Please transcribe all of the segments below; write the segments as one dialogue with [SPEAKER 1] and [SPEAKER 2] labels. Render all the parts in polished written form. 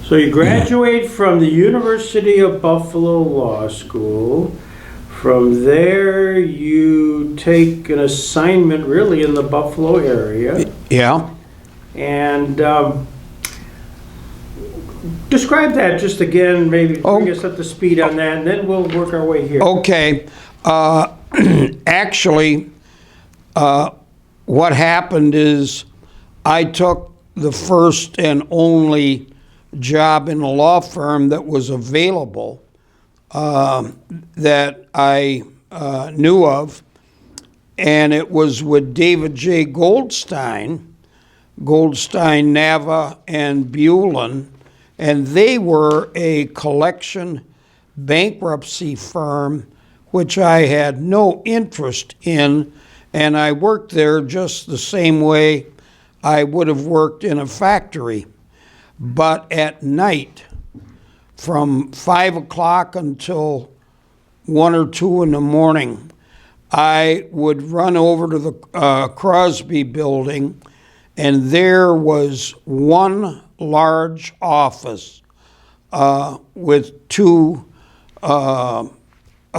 [SPEAKER 1] So you graduate from the University of Buffalo Law School. From there, you take an assignment really in the Buffalo area.
[SPEAKER 2] Yeah.
[SPEAKER 1] And describe that just again, maybe bring us up to speed on that, and then we'll work our way here.
[SPEAKER 2] Okay. Actually, what happened is I took the first and only job in a law firm that was available that I knew of, and it was with David J. Goldstein, Nava, and Bulin, and they were a collection bankruptcy firm which I had no interest in, and I worked there just the same way I would have worked in a factory. But at night, from 5 o'clock until 1 or 2 in the morning, I would run over to the Crosby building, and there was one large office with two, a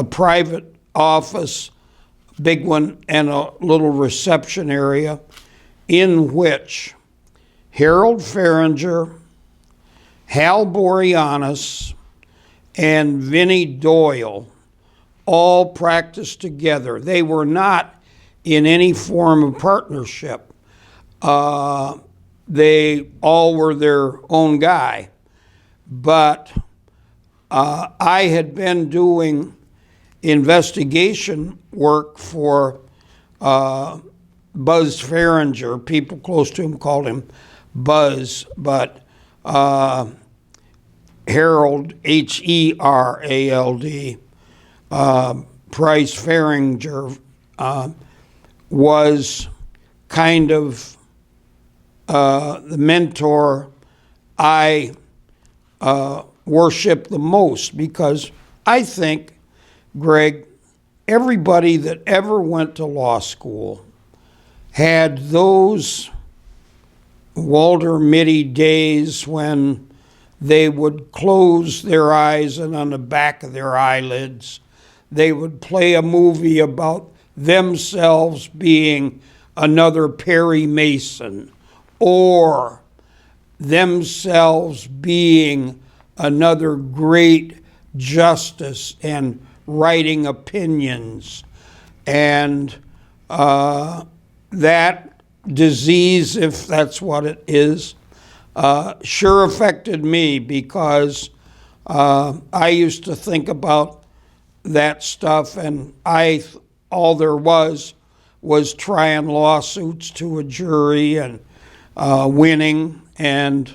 [SPEAKER 2] private office, big one, and a little reception area, in which Harold Farringer, Hal Boreanaz, and Vinnie Doyle all practiced together. They were not in any form of partnership. They all were their own guy. But I had been doing investigation work for Buzz Farringer. People close to him called him Buzz, but Harold, Herald, Price Farringer was kind of the mentor I worship the most, because I think, Greg, everybody that ever went to law school had those Walter Mitty days when they would close their eyes, and on the back of their eyelids they would play a movie about themselves being another Perry Mason, or themselves being another great justice and writing opinions. And that disease, if that's what it is, sure affected me, because I used to think about that stuff, and all there was trying lawsuits to a jury and winning, and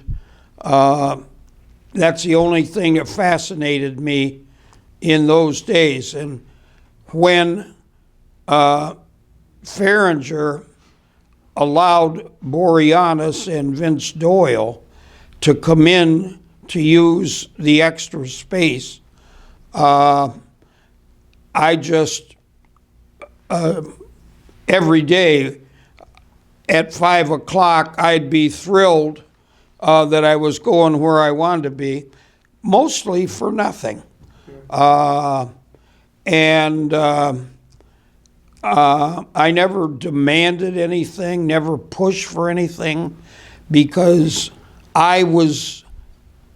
[SPEAKER 2] that's the only thing that fascinated me in those days. And when Farringer allowed Boreanaz and Vince Doyle to come in to use the extra space, I just, every day at 5 o'clock, I'd be thrilled that I was going where I wanted to be, mostly for nothing. I never demanded anything, never pushed for anything, because I was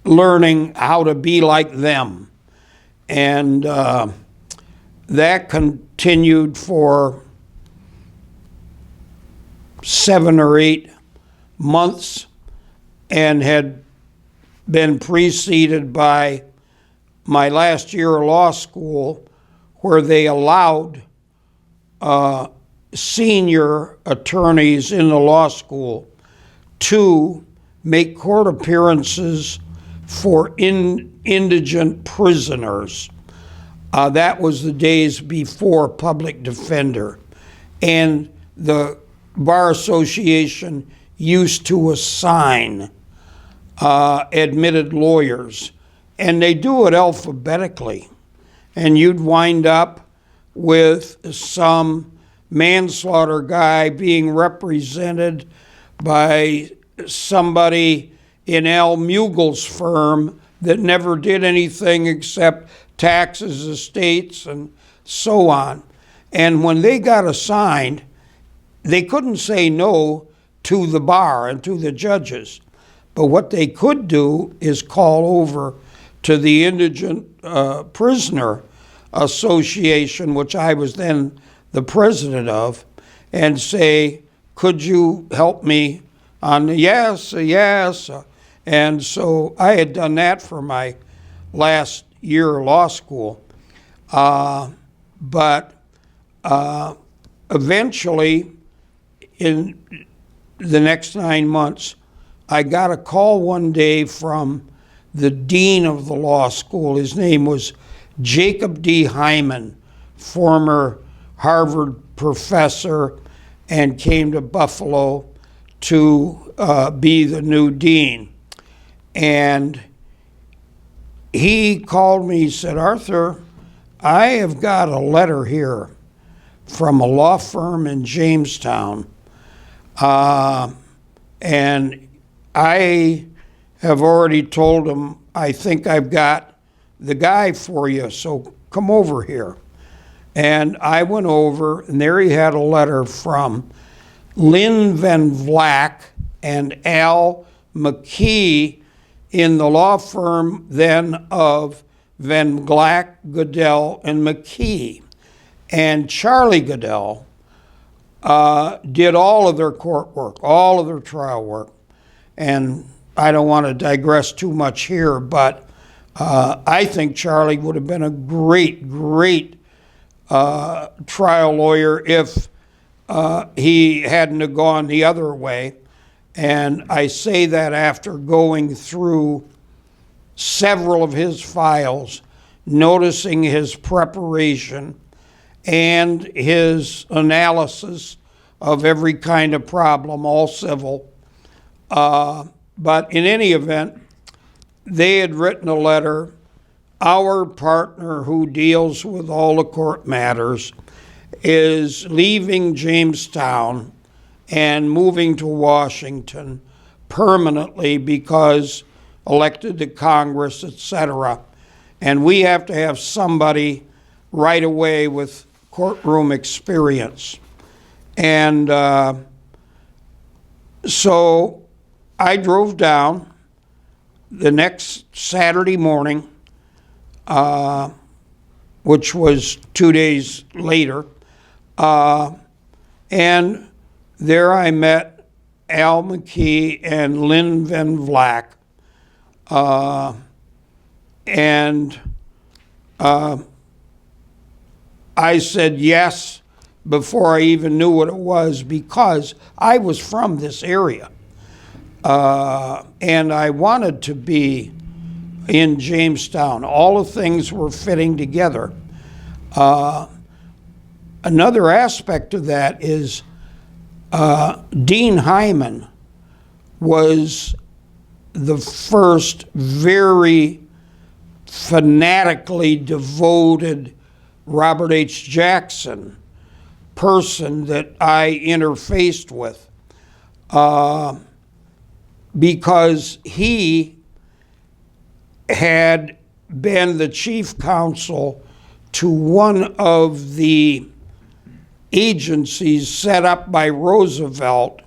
[SPEAKER 2] learning how to be like them. And that continued for 7 or 8 months, and had been preceded by my last year of law school, where they allowed senior attorneys in the law school to make court appearances for indigent prisoners. That was the days before public defender. And the Bar Association used to assign admitted lawyers, and they do it alphabetically. And you'd wind up with some manslaughter guy being represented by somebody in Al Mughals' firm that never did anything except taxes, estates, and so on. And when they got assigned, they couldn't say no to the bar and to the judges. But what they could do is call over to the Indigent Prisoner Association, which I was then the president of, and say, could you help me on the yes, yes. And so I had done that for my last year of law school. But eventually, in the next 9 months, I got a call one day from the dean of the law school. His name was Jacob D. Hyman, former Harvard professor, and came to Buffalo to be the new dean. And he called me, he said, Arthur, I have got a letter here from a law firm in Jamestown, and I have already told him, I think I've got the guy for you, so come over here. And I went over, and there he had a letter from Lynn Van Vlack and Al McKee in the law firm then of Van Vlack, Goodell, and McKee. And Charlie Goodell did all of their court work, all of their trial work. And I don't want to digress too much here, but I think Charlie would have been a great, great trial lawyer if he hadn't have gone the other way. And I say that after going through several of his files, noticing his preparation and his analysis of every kind of problem, all civil. But in any event, they had written a letter. Our partner who deals with all the court matters is leaving Jamestown and moving to Washington permanently because elected to Congress, etc. And we have to have somebody right away with courtroom experience. And so I drove down the next Saturday morning, which was 2 days later, and there I met Al McKee and Lynn Van Vlack, and I said yes before I even knew what it was because I was from this area. And I wanted to be in Jamestown. All the things were fitting together. Another aspect of that is Dean Hyman was the first very fanatically devoted Robert H. Jackson person that I interfaced with. Because he had been the chief counsel to one of the agencies set up by Roosevelt,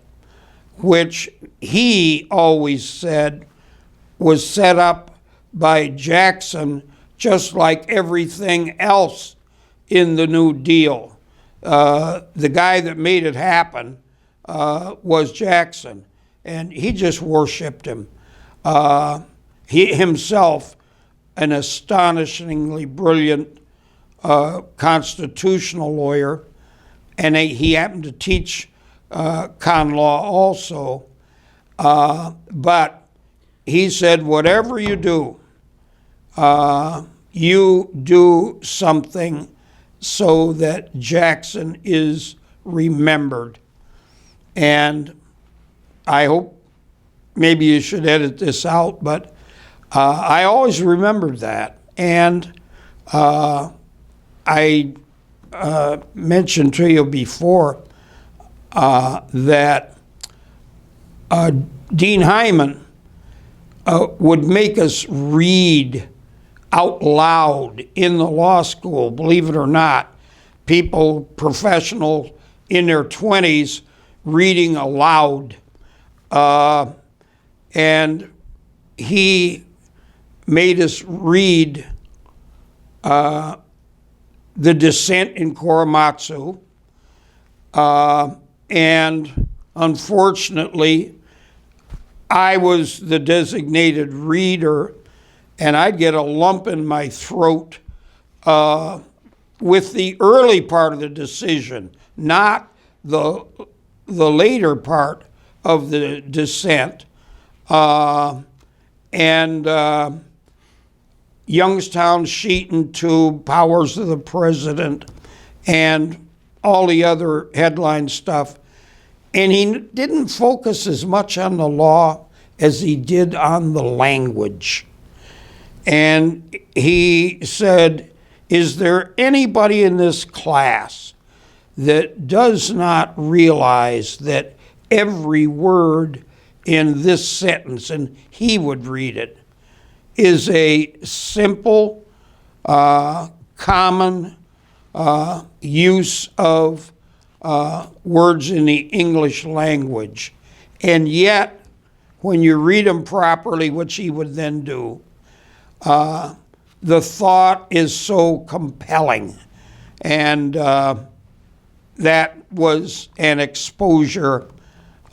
[SPEAKER 2] which he always said was set up by Jackson, just like everything else in the New Deal. The guy that made it happen was Jackson. And he just worshipped him. He himself, an astonishingly brilliant constitutional lawyer, and he happened to teach con law also. But he said, whatever you do something so that Jackson is remembered. And I hope maybe you should edit this out, but I always remembered that. And I mentioned to you before that Dean Hyman would make us read out loud in the law school, believe it or not. People, professionals in their 20s, reading aloud. And he made us read the dissent in Korematsu. And unfortunately, I was the designated reader, and I'd get a lump in my throat with the early part of the decision, not the later part of the dissent. Youngstown, Sheeton, Tube, Powers of the President, and all the other headline stuff. And he didn't focus as much on the law as he did on the language. And he said, is there anybody in this class that does not realize that every word in this sentence, and he would read it, is a simple, common use of words in the English language. And yet, when you read them properly, which he would then do, the thought is so compelling. And that was an exposure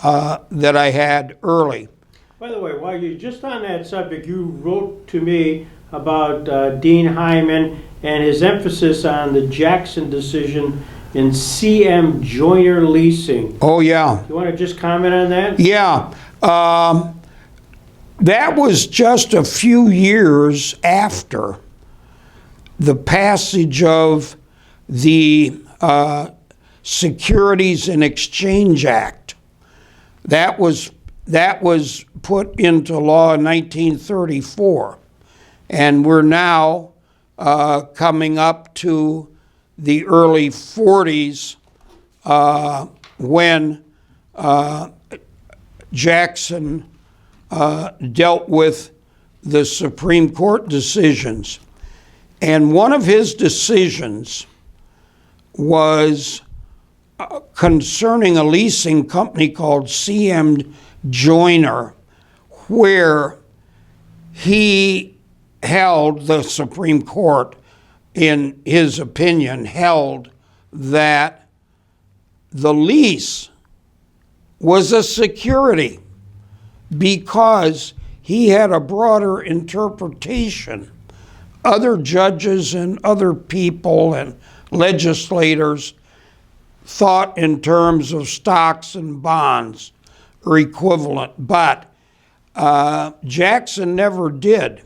[SPEAKER 2] that I had early.
[SPEAKER 1] By the way, while you're just on that subject, you wrote to me about Dean Hyman and his emphasis on the Jackson decision in C.M. Joyner leasing.
[SPEAKER 2] Oh, yeah.
[SPEAKER 1] You want to just comment on that?
[SPEAKER 2] Yeah. That was just a few years after the passage of the Securities and Exchange Act. That was put into law in 1934. And we're now coming up to the early 40s when Jackson dealt with the Supreme Court decisions. And one of his decisions was concerning a leasing company called C.M. Joyner, where he held, the Supreme Court, in his opinion, held that the lease was a security because he had a broader interpretation. Other judges and other people and legislators thought in terms of stocks and bonds or equivalent, but Jackson never did.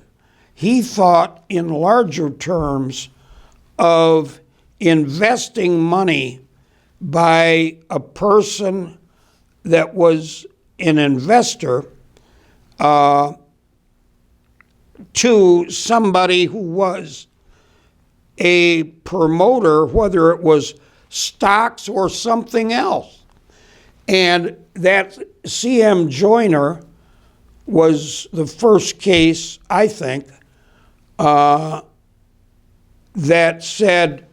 [SPEAKER 2] He thought in larger terms of investing money by a person that was an investor to somebody who was a promoter, whether it was stocks or something else. And that C.M. Joyner was the first case, I think, that said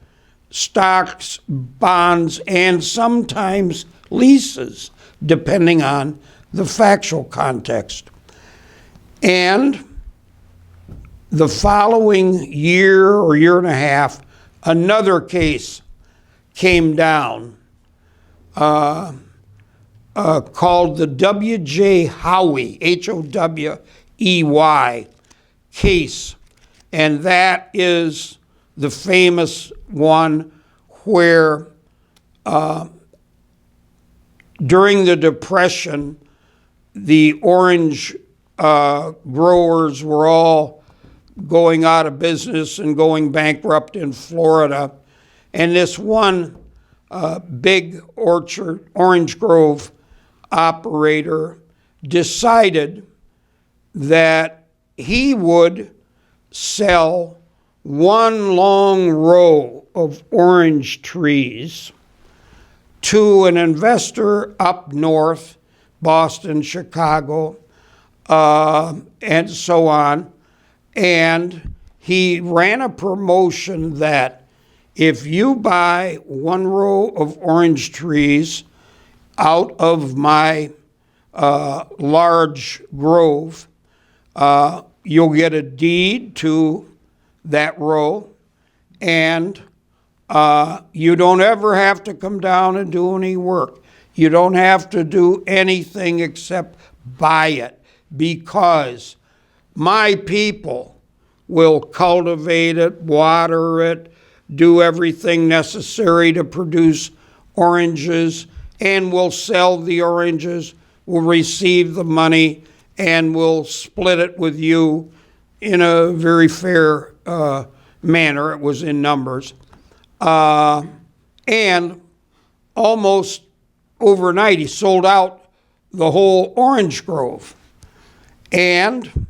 [SPEAKER 2] stocks, bonds, and sometimes leases, depending on the factual context. And the following year or year and a half, another case came down called the W.J. Howey, Howey case. And that is the famous one where during the Depression, the orange growers were all going out of business and going bankrupt in Florida. And this one big orange grove operator decided that he would sell one long row of orange trees to an investor up north, Boston, Chicago, and so on. And he ran a promotion that if you buy one row of orange trees out of my large grove, you'll get a deed to that row, and you don't ever have to come down and do any work. You don't have to do anything except buy it, because my people will cultivate it, water it, do everything necessary to produce oranges, and will sell the oranges, will receive the money, and will split it with you in a very fair manner. It was in numbers. And almost overnight, he sold out the whole orange grove. And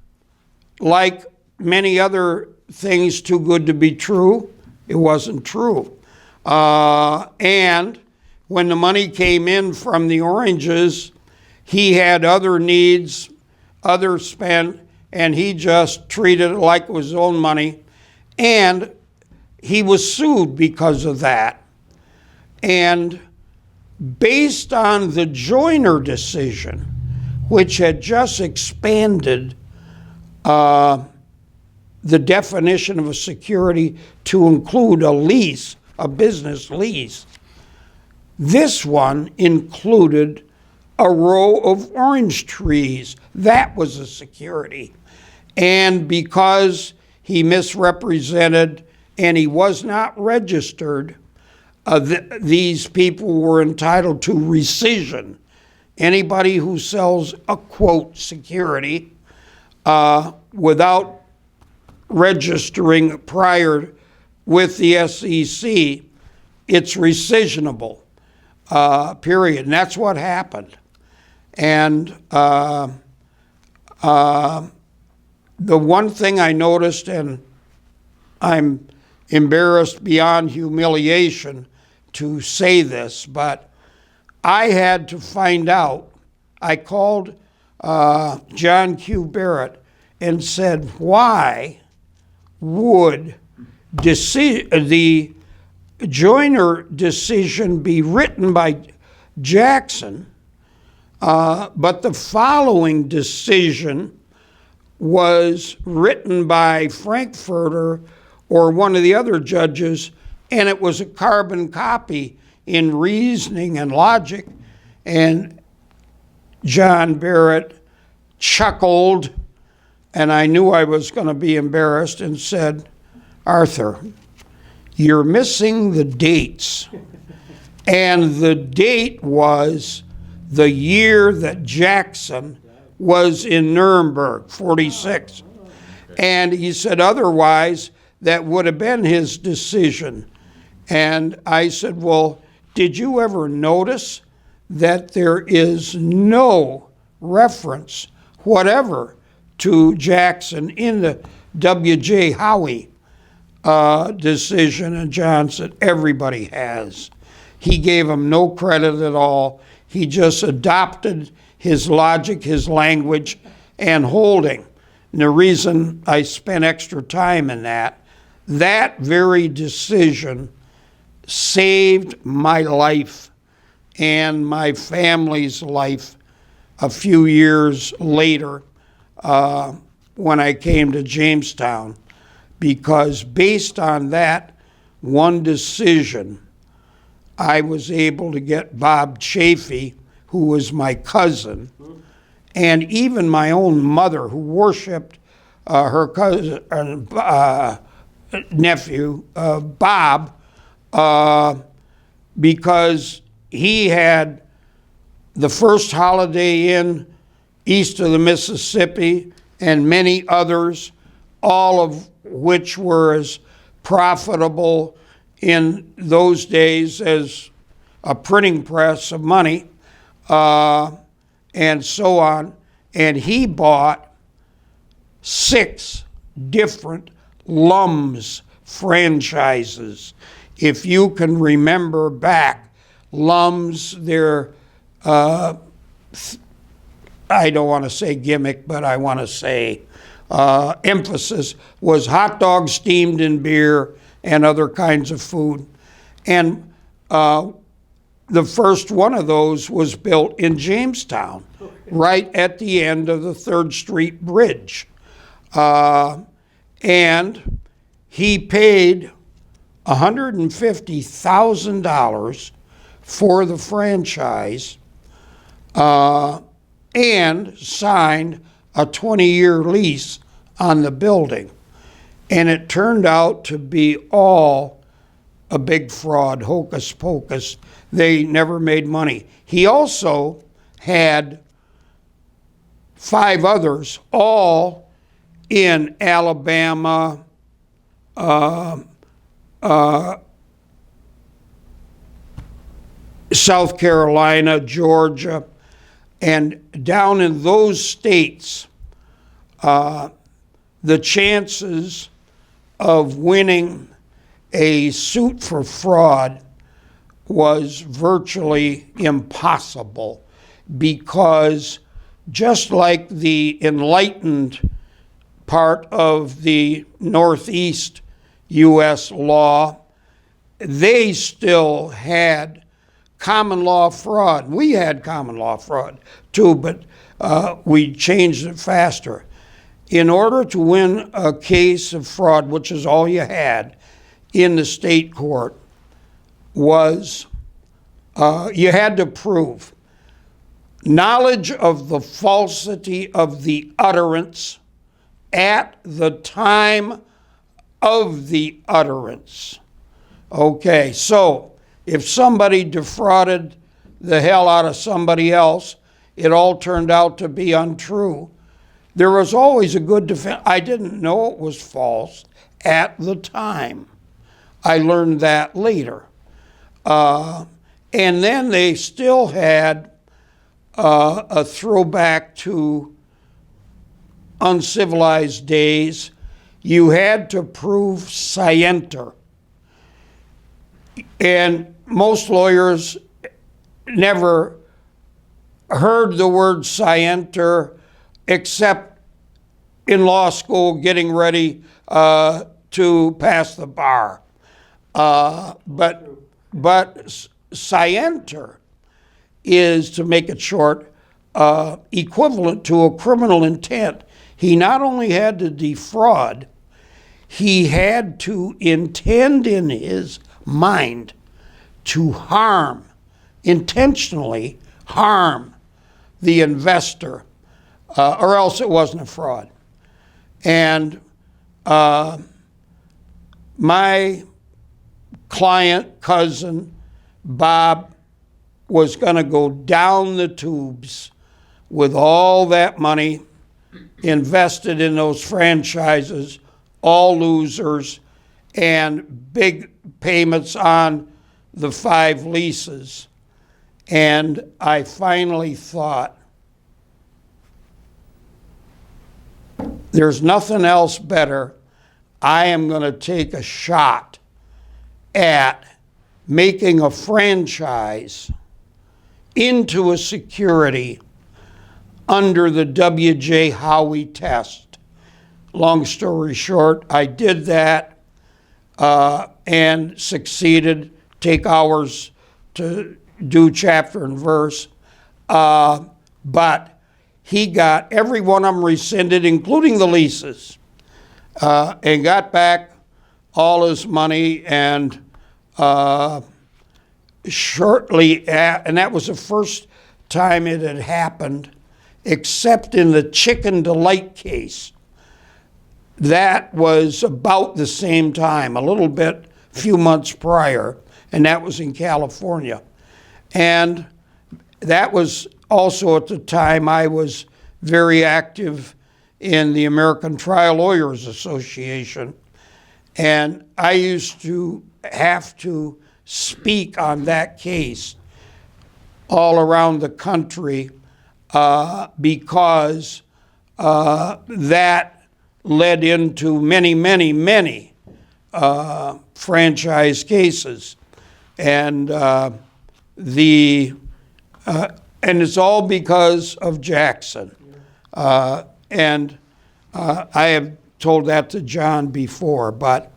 [SPEAKER 2] like many other things too good to be true, it wasn't true. And when the money came in from the oranges, he had other needs, other spent, and he just treated it like it was his own money. And he was sued because of that. And based on the Joyner decision, which had just expanded the definition of a security to include a lease, a business lease, this one included a row of orange trees. That was a security. And because he misrepresented and he was not registered, these people were entitled to rescission. Anybody who sells a, quote, security without registering prior with the SEC, it's rescissionable, period. And that's what happened. And the one thing I noticed, and I'm embarrassed beyond humiliation to say this, but I had to find out. I called John Q. Barrett and said, why would the Joyner decision be written by Jackson, but the following decision was written by Frankfurter or one of the other judges, and it was a carbon copy in reasoning and logic? And John Barrett chuckled, and I knew I was going to be embarrassed, and said, Arthur, you're missing the dates. And the date was the year that Jackson was in Nuremberg, 46. And he said otherwise, that would have been his decision. And I said, well, did you ever notice that there is no reference whatever to Jackson in the W.J. Howe decision? And John said, everybody has. He gave him no credit at all. He just adopted his logic, his language, and holding. And the reason I spent extra time in that very decision saved my life and my family's life a few years later when I came to Jamestown, because based on that one decision, I was able to get Bob Chafee, who was my cousin, and even my own mother, who worshipped her cousin, nephew, Bob, because he had the first Holiday Inn east of the Mississippi and many others, all of which were as profitable in those days as a printing press of money, and so on. And he bought 6 different Lums franchises. If you can remember back, Lums, they're I don't want to say gimmick, but I want to say emphasis, was hot dogs steamed in beer and other kinds of food. And the first one of those was built in Jamestown, right at the end of the 3rd Street Bridge. And he paid $150,000 for the franchise and signed a 20-year lease on the building. And it turned out to be all a big fraud, hocus pocus. They never made money. He also had 5 others, all in Alabama, South Carolina, Georgia, and down in those states, the chances of winning a suit for fraud was virtually impossible, because just like the enlightened part of the Northeast U.S. law, they still had common law fraud. We had common law fraud too, but we changed it faster. In order to win a case of fraud, which is all you had in the state court, was you had to prove knowledge of the falsity of the utterance at the time of the utterance. Okay, so if somebody defrauded the hell out of somebody else, it all turned out to be untrue, there was always a good defense. I didn't know it was false at the time. I learned that later. And then they still had a throwback to uncivilized days. You had to prove scienter. And most lawyers never heard the word scienter except in law school getting ready to pass the bar. But scienter is, to make it short, equivalent to a criminal intent. He not only had to defraud, he had to intend in his mind to harm, intentionally harm the investor, or else it wasn't a fraud. And my client, cousin, Bob, was going to go down the tubes with all that money invested in those franchises, all losers, and big payments on the 5 leases. And I finally thought, there's nothing else better. I am going to take a shot at making a franchise into a security under the W.J. Howey test. Long story short, I did that and succeeded. Take hours to do chapter and verse. But he got every one of them rescinded, including the leases, and got back all his money. And shortly, and that was the first time it had happened, except in the Chicken Delight case. That was about the same time, a little bit, few months prior, and that was in California. And that was also at the time I was very active in the American Trial Lawyers Association. And I used to have to speak on that case all around the country because that led into many franchise cases. And And it's all because of Jackson. And I have told that to John before, but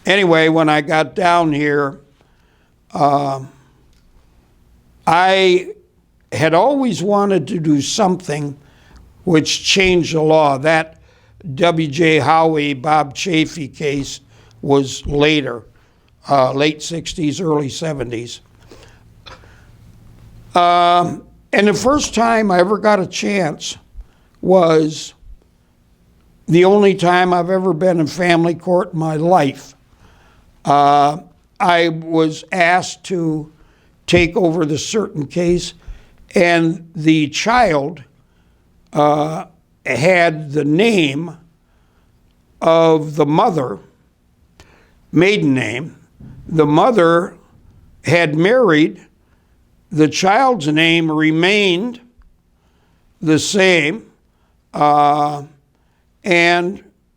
[SPEAKER 2] anyway, when I got down here, I had always wanted to do something which changed the law. That W.J. Howie, Bob Chafee case was later, late 60s, early 70s. And the first time I ever got a chance was the only time I've ever been in family court in my life. I was asked to take over the certain case, and the child had the name of the mother, maiden name. The mother had married. The child's name remained the same, and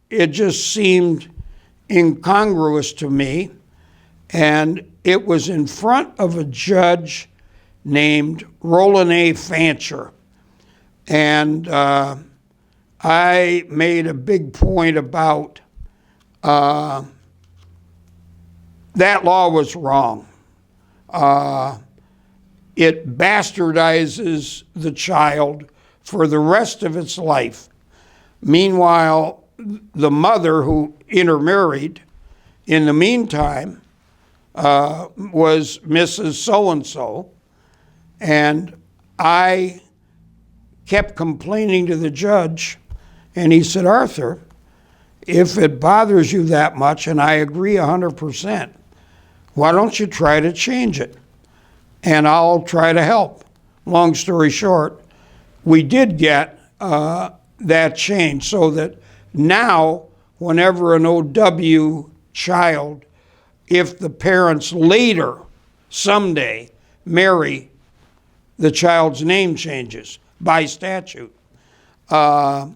[SPEAKER 2] it just seemed incongruous to me. And it was in front of a judge named Roland A. Fancher. And I made a big point about that law was wrong. It bastardizes the child for the rest of its life. Meanwhile, the mother who intermarried in the meantime was Mrs. So-and-so, and I kept complaining to the judge, and he said, Arthur, if it bothers you that much, and I agree 100%, why don't you try to change it? And I'll try to help. Long story short, we did get that change so that now, whenever an OW child, if the parents later, someday, marry, the child's name changes by statute. And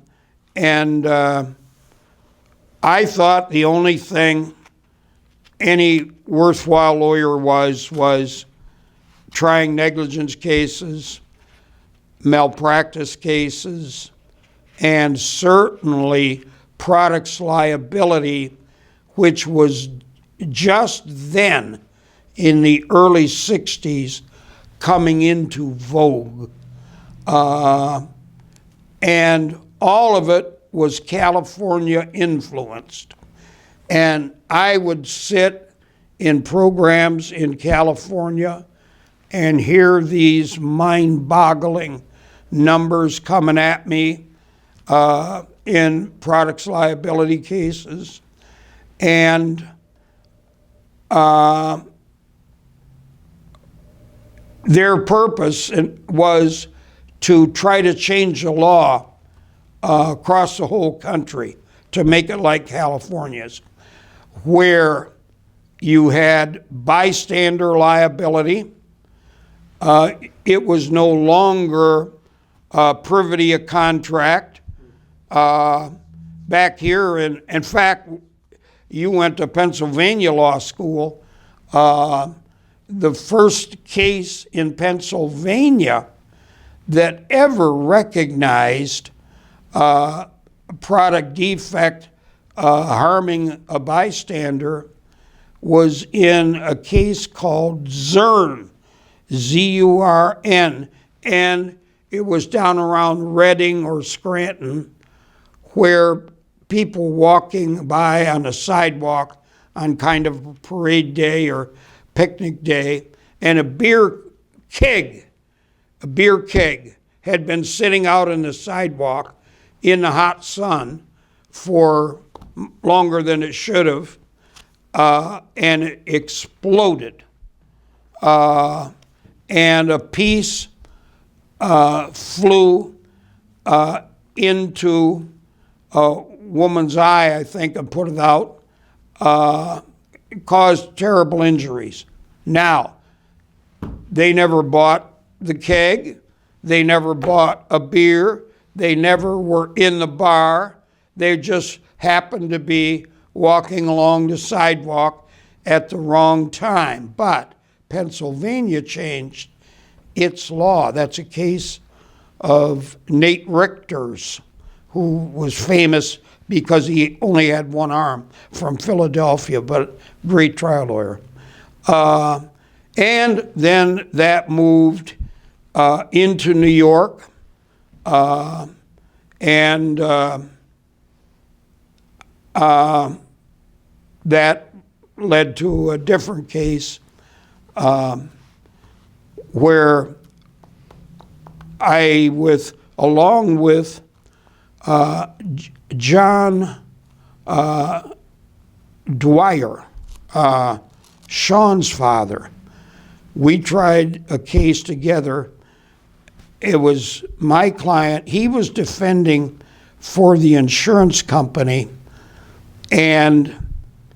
[SPEAKER 2] I thought the only thing any worthwhile lawyer was trying negligence cases, malpractice cases, and certainly products liability, which was just then in the early 60s coming into vogue. And all of it was California influenced. And I would sit in programs in California and hear these mind-boggling numbers coming at me in products liability cases. And their purpose was to try to change the law across the whole country to make it like California's, where you had bystander liability. It was no longer privity of contract. Back here, in fact, you went to Pennsylvania law school. The first case in Pennsylvania that ever recognized product defect harming a bystander was in a case called Zurn, Z-U-R-N, and it was down around Reading or Scranton, where people walking by on a sidewalk on kind of a parade day or picnic day, and a beer keg had been sitting out on the sidewalk in the hot sun for longer than it should have, and it exploded. And a piece flew into a woman's eye, I think, and put it out. Caused terrible injuries. Now, they never bought the keg. They never bought a beer. They never were in the bar. They just happened to be walking along the sidewalk at the wrong time. But Pennsylvania changed its law. That's a case of Nate Richter's, who was famous because he only had one arm, from Philadelphia, but great trial lawyer. And then that moved into New York, and that led to a different case where I, along with John Dwyer, Sean's father, we tried a case together. It was my client. He was defending for the insurance company, and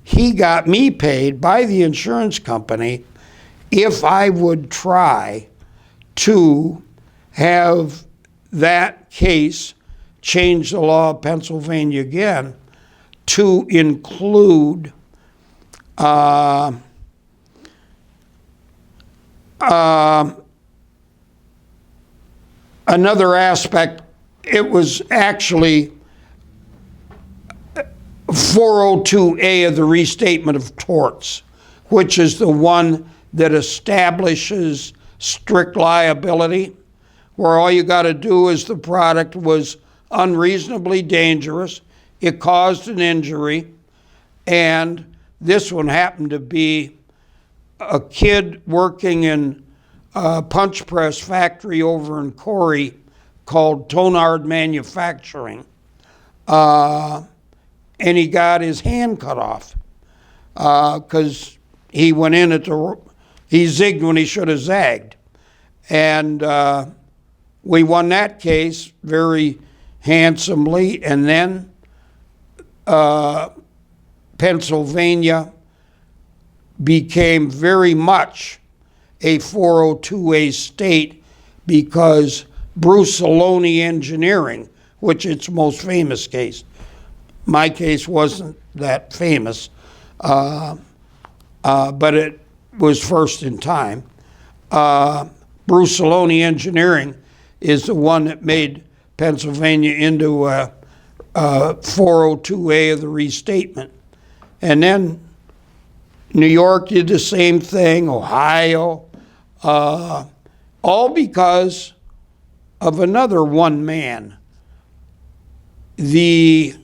[SPEAKER 2] he got me paid by the insurance company if I would try to have that case change the law of Pennsylvania again to include another aspect. It was actually 402A of the Restatement of Torts, which is the one that establishes strict liability, where all you got to do is the product was unreasonably dangerous, it caused an injury, and this one happened to be a kid working in a punch press factory over in Corey called Tonard Manufacturing, and he got his hand cut off because he went in he zigged when he should have zagged. And we won that case very handsomely, and then Pennsylvania became very much a 402A state because Brucellonia Engineering, which is its most famous case. My case wasn't that famous, but it was first in time. Brucellonia Engineering is the one that made Pennsylvania into a 402A of the restatement. And then New York did the same thing, Ohio, all because of another one man. The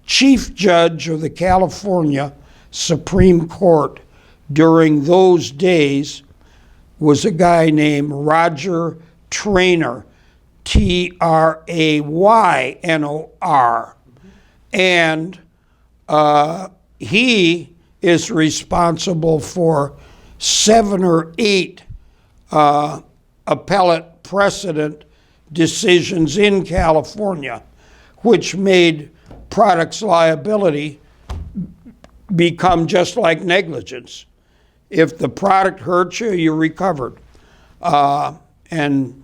[SPEAKER 2] chief judge of the California Supreme Court during those days was a guy named Roger Traynor, Traynor, and he is responsible for 7 or 8 appellate precedent decisions in California, which made products liability become just like negligence. If the product hurts you, you're recovered. And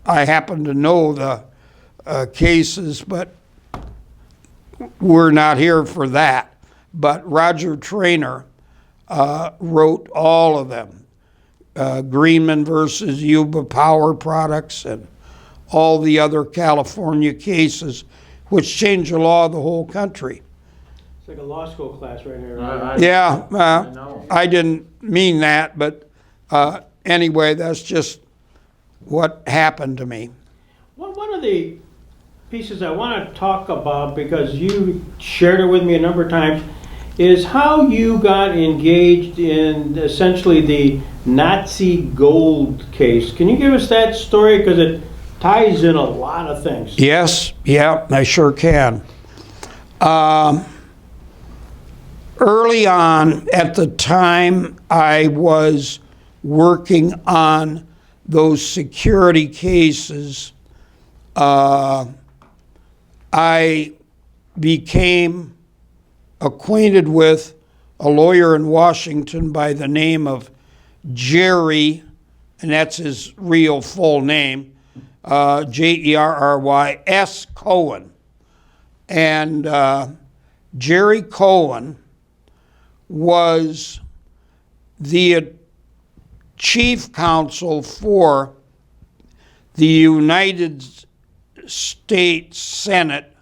[SPEAKER 2] I happen to know the cases, but we're not here for that. But Roger Traynor wrote all of them. Greenman versus Yuba Power Products and all the other California cases, which changed the law of the whole country.
[SPEAKER 1] It's like a law school class right here.
[SPEAKER 2] I didn't mean that, but anyway, that's just what happened to me.
[SPEAKER 1] Well, one of the pieces I want to talk about, because you shared it with me a number of times, is how you got engaged in essentially the Nazi gold case. Can you give us that story? Because it ties in a lot of things.
[SPEAKER 2] Yes, yeah, I sure can. Early on, at the time I was working on those security cases, I became acquainted with a lawyer in Washington by the name of Jerry, and that's his real full name, Jerry S. Cohen. And Jerry Cohen was the chief counsel for the United States Senate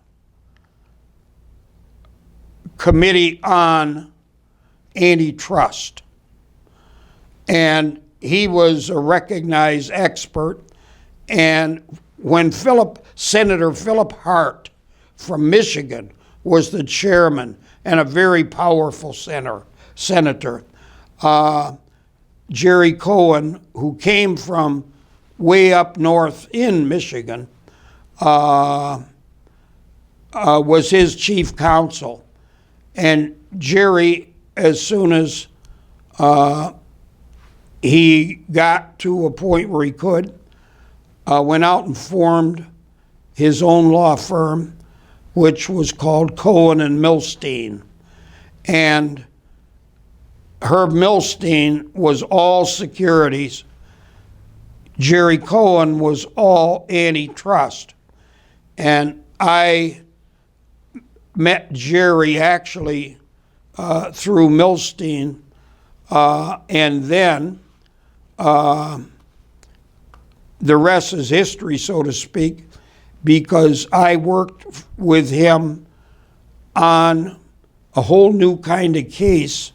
[SPEAKER 2] Committee on Antitrust. And he was a recognized expert. And when Senator Philip Hart from Michigan was the chairman, and a very powerful senator, Jerry Cohen, who came from way up north in Michigan, was his chief counsel. And Jerry, as soon as he got to a point where he could, went out and formed his own law firm, which was called Cohen and Milstein. And Herb Milstein was all securities. Jerry Cohen was all antitrust. And I met Jerry actually through Milstein, and then the rest is history, so to speak, because I worked with him on a whole new kind of case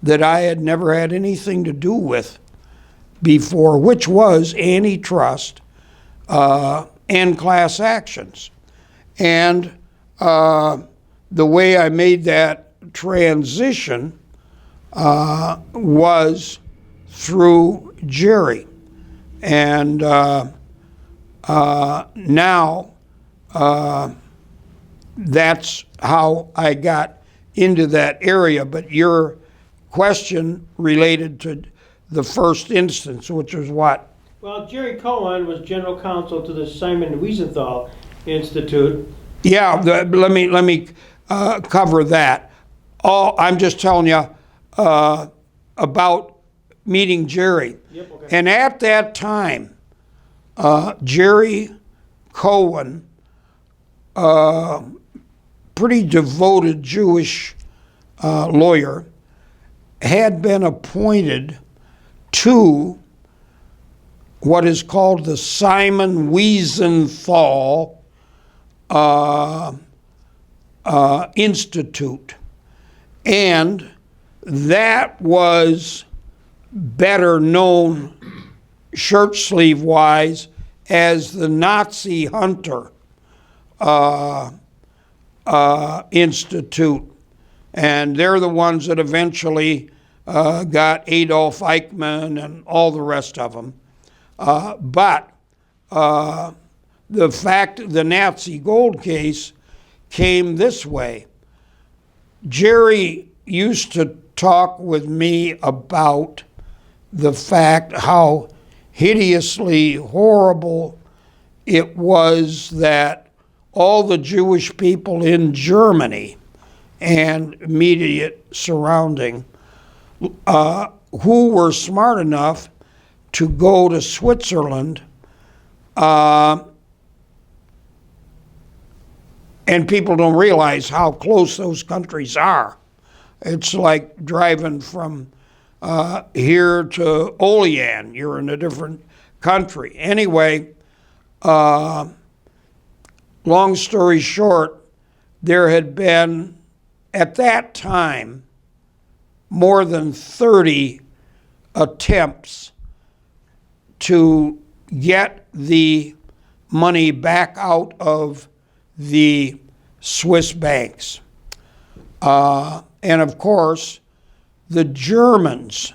[SPEAKER 2] that I had never had anything to do with before, which was antitrust and class actions. And the way I made that transition was through Jerry. And now that's how I got into that area. But your question related to the first instance, which was what?
[SPEAKER 1] Well, Jerry Cohen was general counsel to the Simon Wiesenthal Institute.
[SPEAKER 2] Yeah, let me cover that. I'm just telling you about meeting Jerry.
[SPEAKER 1] Yep, okay.
[SPEAKER 2] And at that time, Jerry Cohen, pretty devoted Jewish lawyer, had been appointed to what is called the Simon Wiesenthal Institute. And that was better known shirt sleeve wise as the Nazi Hunter Institute. And they're the ones that eventually got Adolf Eichmann and all the rest of them. But the Nazi gold case came this way. Jerry used to talk with me about the fact how hideously horrible it was that all the Jewish people in Germany and immediate surrounding who were smart enough to go to Switzerland, and people don't realize how close those countries are. It's like driving from here to Olean. You're in a different country. Anyway, long story short, there had been, at that time, more than 30 attempts to get the money back out of the Swiss banks. And of course, the Germans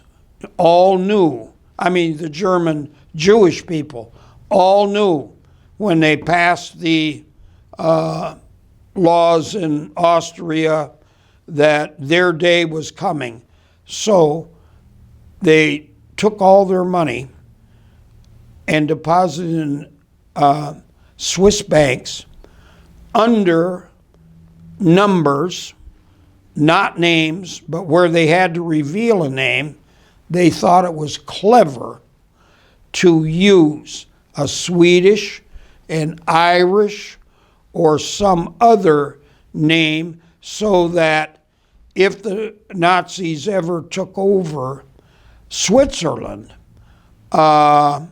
[SPEAKER 2] all knew, the German Jewish people all knew when they passed the laws in Austria that their day was coming. So they took all their money and deposited in Swiss banks under numbers, not names, but where they had to reveal a name. They thought it was clever to use a Swedish, an Irish, or some other name so that if the Nazis ever took over Switzerland, and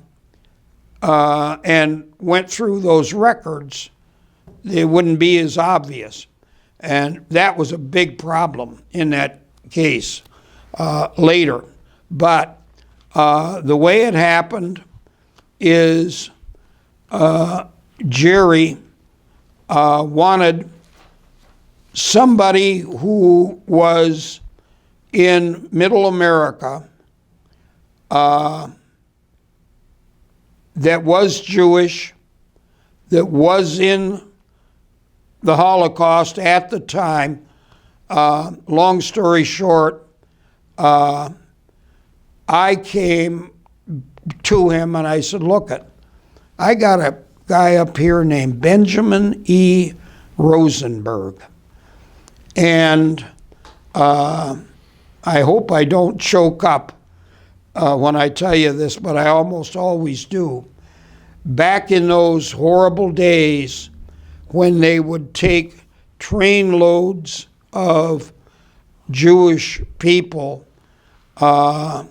[SPEAKER 2] went through those records, it wouldn't be as obvious. And that was a big problem in that case later. But the way it happened is Jerry wanted somebody who was in Middle America that was Jewish, that was in the Holocaust at the time. Long story short, I came to him and I said, look, I got a guy up here named Benjamin E. Rosenberg. And I hope I don't choke up when I tell you this, but I almost always do. Back in those horrible days when they would take train loads of Jewish people to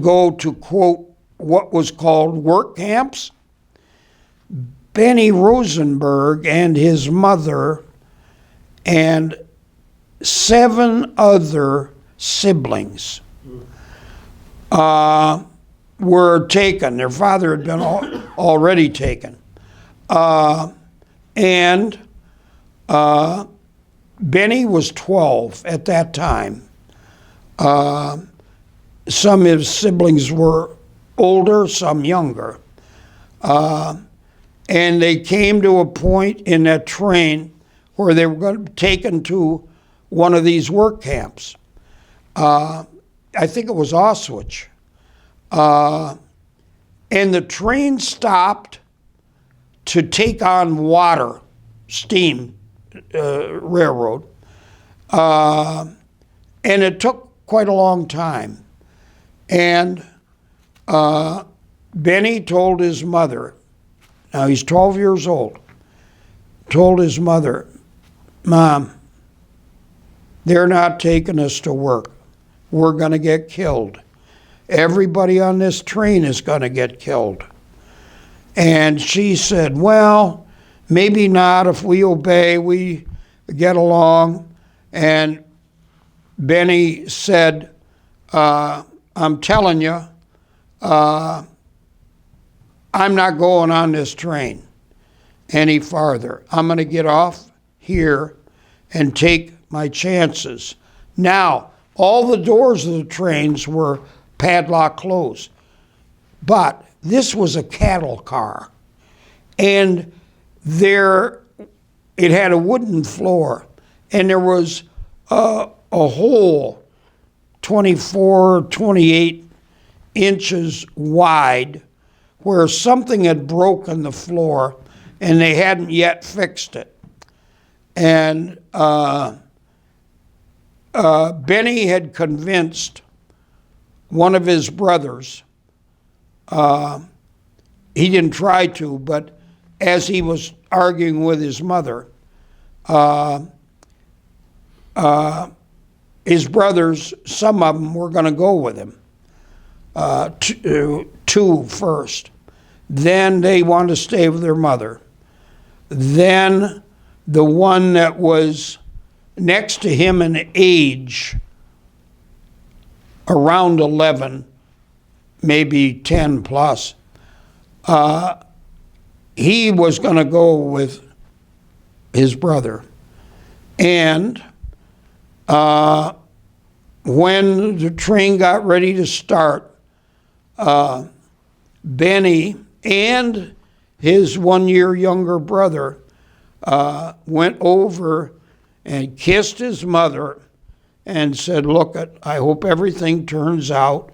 [SPEAKER 2] go to, quote, what was called work camps, Benny Rosenberg and his mother and 7 other siblings were taken. Their father had been already taken. And Benny was 12 at that time. Some of his siblings were older, some younger. And they came to a point in that train where they were going to be taken to one of these work camps. I think it was Auschwitz. And the train stopped to take on water, steam railroad. And it took quite a long time. And Benny told his mother, now he's 12 years old, told his mother, Mom, they're not taking us to work. We're going to get killed. Everybody on this train is going to get killed. And she said, well, maybe not. If we obey, we get along. And Benny said, I'm telling you, I'm not going on this train any farther. I'm going to get off here and take my chances. Now, all the doors of the trains were padlock closed, but this was a cattle car, and it had a wooden floor, and there was a hole 24, 28 inches wide where something had broken the floor and they hadn't yet fixed it. And Benny had convinced one of his brothers, he didn't try to, but as he was arguing with his mother, his brothers, some of them were going to go with him, two first. Then they wanted to stay with their mother. Then the one that was next to him in age, around 11, maybe 10 plus, he was going to go with his brother. And when the train got ready to start, Benny and his 1 year younger brother went over and kissed his mother and said, look, I hope everything turns out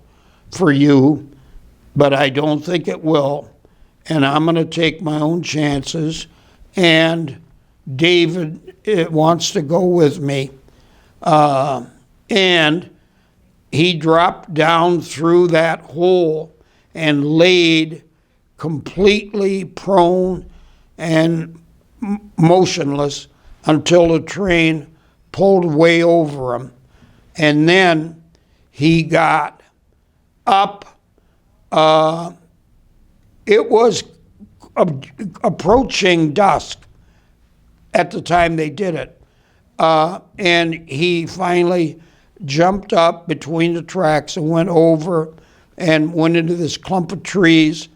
[SPEAKER 2] for you, but I don't think it will. And I'm going to take my own chances. And David wants to go with me. And he dropped down through that hole and laid completely prone and motionless until the train pulled way over him. And then he got up It was approaching dusk at the time they did it. And he finally jumped up between the tracks and went over and went into this clump of trees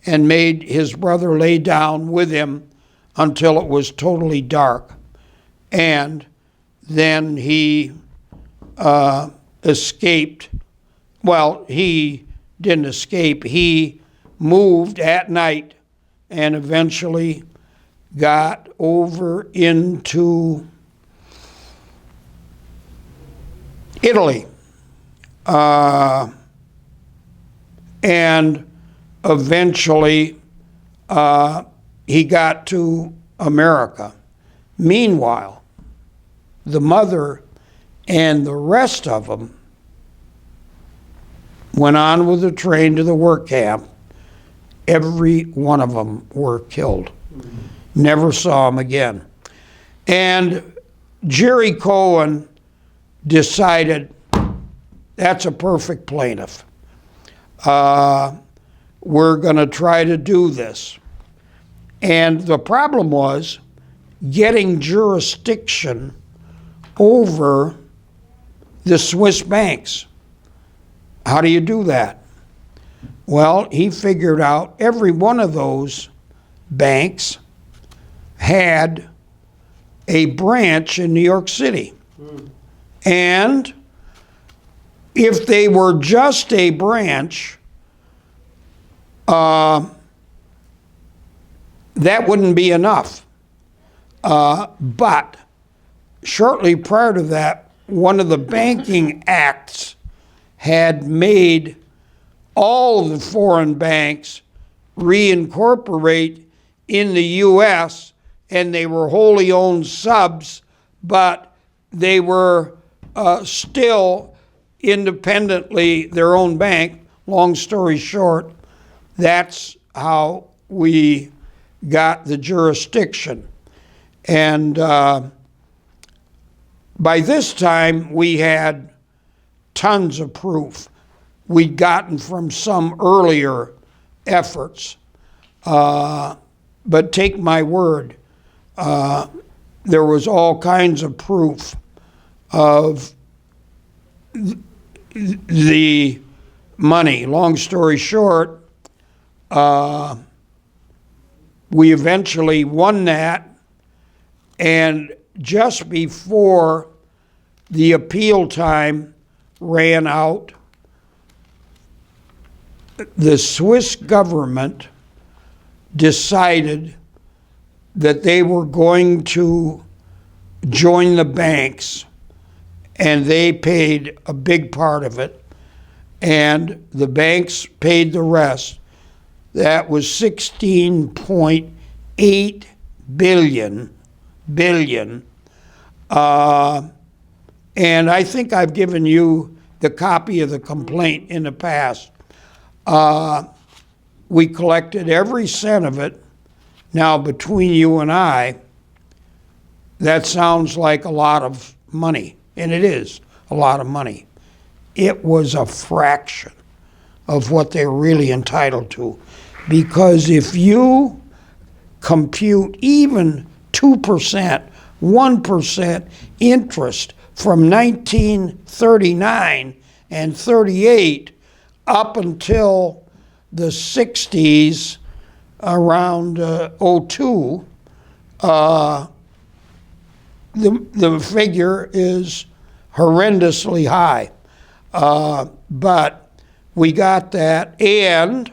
[SPEAKER 2] and made his brother lay down with him until it was totally dark. And then he escaped. Well, he didn't escape. He moved at night and eventually got over into Italy. And eventually he got to America. Meanwhile, the mother and the rest of them went on with the train to the work camp. Every one of them were killed. Never saw them again. And Jerry Cohen decided, that's a perfect plaintiff. We're going to try to do this. And the problem was getting jurisdiction over the Swiss banks. How do you do that? Well, he figured out every one of those banks had a branch in New York City. And if they were just a branch, that wouldn't be enough. But shortly prior to that, one of the banking acts had made all the foreign banks reincorporate in the U.S., and they were wholly owned subs, but they were still independently their own bank. Long story short, that's how we got the jurisdiction. And by this time, we had tons of proof we'd gotten from some earlier efforts. But take my word, there was all kinds of proof of the money. Long story short, we eventually won that, and just before the appeal time ran out, the Swiss government decided that they were going to join the banks, and they paid a big part of it, and the banks paid the rest. That was 16.8 billion. And I think I've given you the copy of the complaint in the past. We collected every cent of it. Now, between you and I, that sounds like a lot of money, and it is a lot of money. It was a fraction of what they're really entitled to, because if you compute even 2%, 1% interest from 1939 and 38 up until the 60s, around 02, the figure is horrendously high. But we got that, and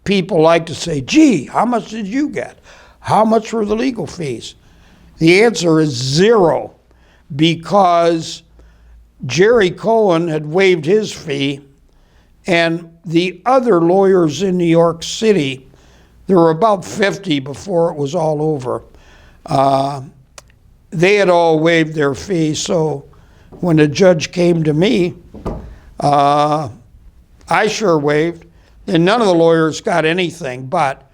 [SPEAKER 2] people like to say, gee, how much did you get? How much were the legal fees? The answer is zero, because Jerry Cohen had waived his fee, and the other lawyers in New York City, there were about 50 before it was all over, they had all waived their fee. So when the judge came to me, I sure waived, and none of the lawyers got anything, but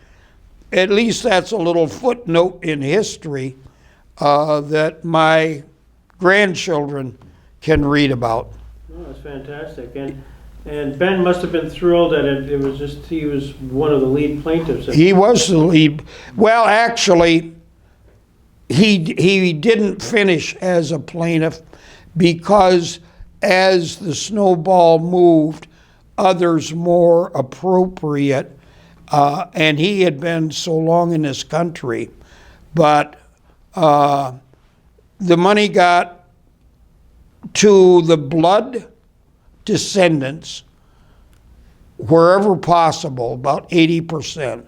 [SPEAKER 2] at least that's a little footnote in history that my grandchildren can read about.
[SPEAKER 1] Oh, that's fantastic. And And Ben must have been thrilled that it was just, he was one of the lead plaintiffs.
[SPEAKER 2] He was the lead. Well, actually, he didn't finish as a plaintiff because as the snowball moved, others more appropriate, and he had been so long in this country, but the money got to the blood descendants wherever possible, about 80%.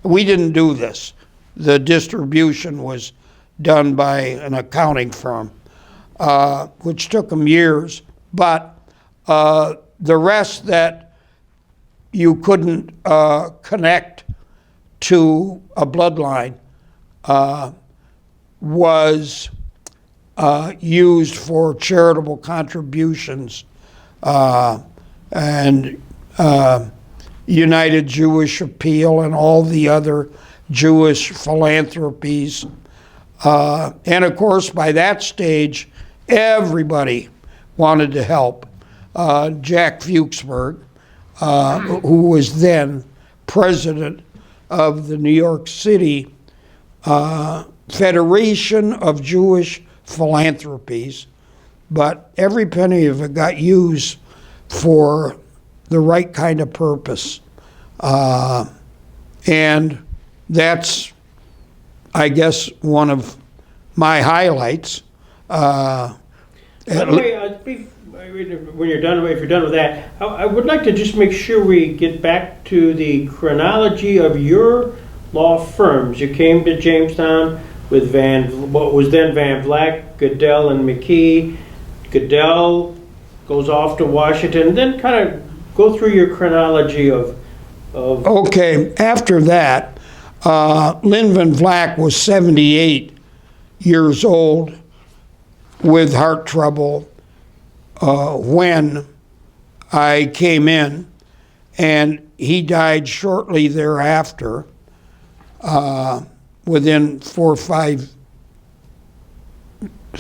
[SPEAKER 2] We didn't do this. The distribution was done by an accounting firm, which took them years, but the rest that you couldn't connect to a bloodline was used for charitable contributions, and United Jewish Appeal and all the other Jewish philanthropies. And of course, by that stage, everybody wanted to help. Jack Fuchsberg, who was then president of the New York City Federation of Jewish Philanthropies, but every penny of it got used for the right kind of purpose. And that's, I guess, one of my highlights.
[SPEAKER 1] By the way, when you're done, if you're done with that, I would like to just make sure we get back to the chronology of your law firms. You came to Jamestown with what was then Van Vleck, Goodell, and McKee. Goodell goes off to Washington, then kind of go through your chronology of
[SPEAKER 2] Okay, after that, Lynn Van Vleck was 78 years old with heart trouble when I came in, and he died shortly thereafter, within 3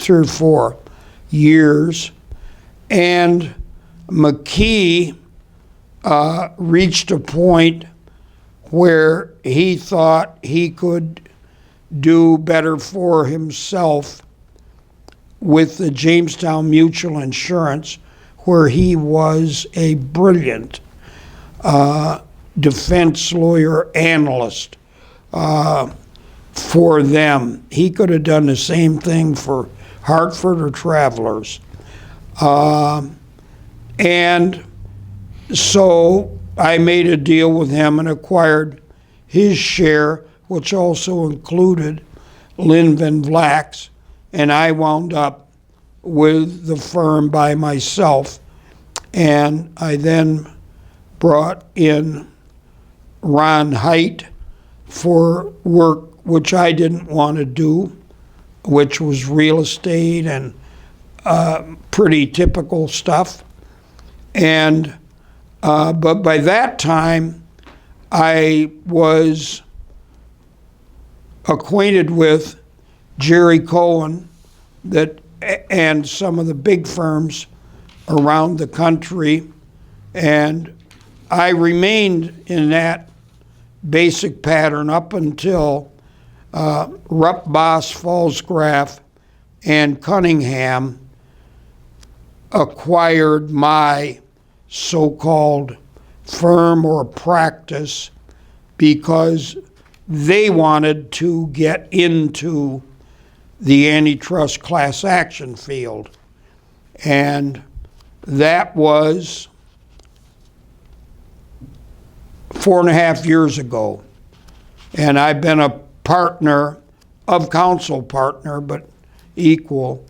[SPEAKER 2] or 4 years. And McKee reached a point where he thought he could do better for himself with the Jamestown Mutual Insurance, where he was a brilliant defense lawyer analyst for them. He could have done the same thing for Hartford or Travelers. And so I made a deal with him and acquired his share, which also included Lynn Van Vleck's, and I wound up with the firm by myself. And I then brought in Ron Haidt for work which I didn't want to do, which was real estate and pretty typical stuff. And but by that time, I was acquainted with Jerry Cohen and some of the big firms around the country, and I remained in that basic pattern up until Rupp, Boss, Falsgraf, and Cunningham acquired my so-called firm or practice because they wanted to get into the antitrust class action field. And that was 4.5 years ago. And I've been a partner, of counsel partner, but equal,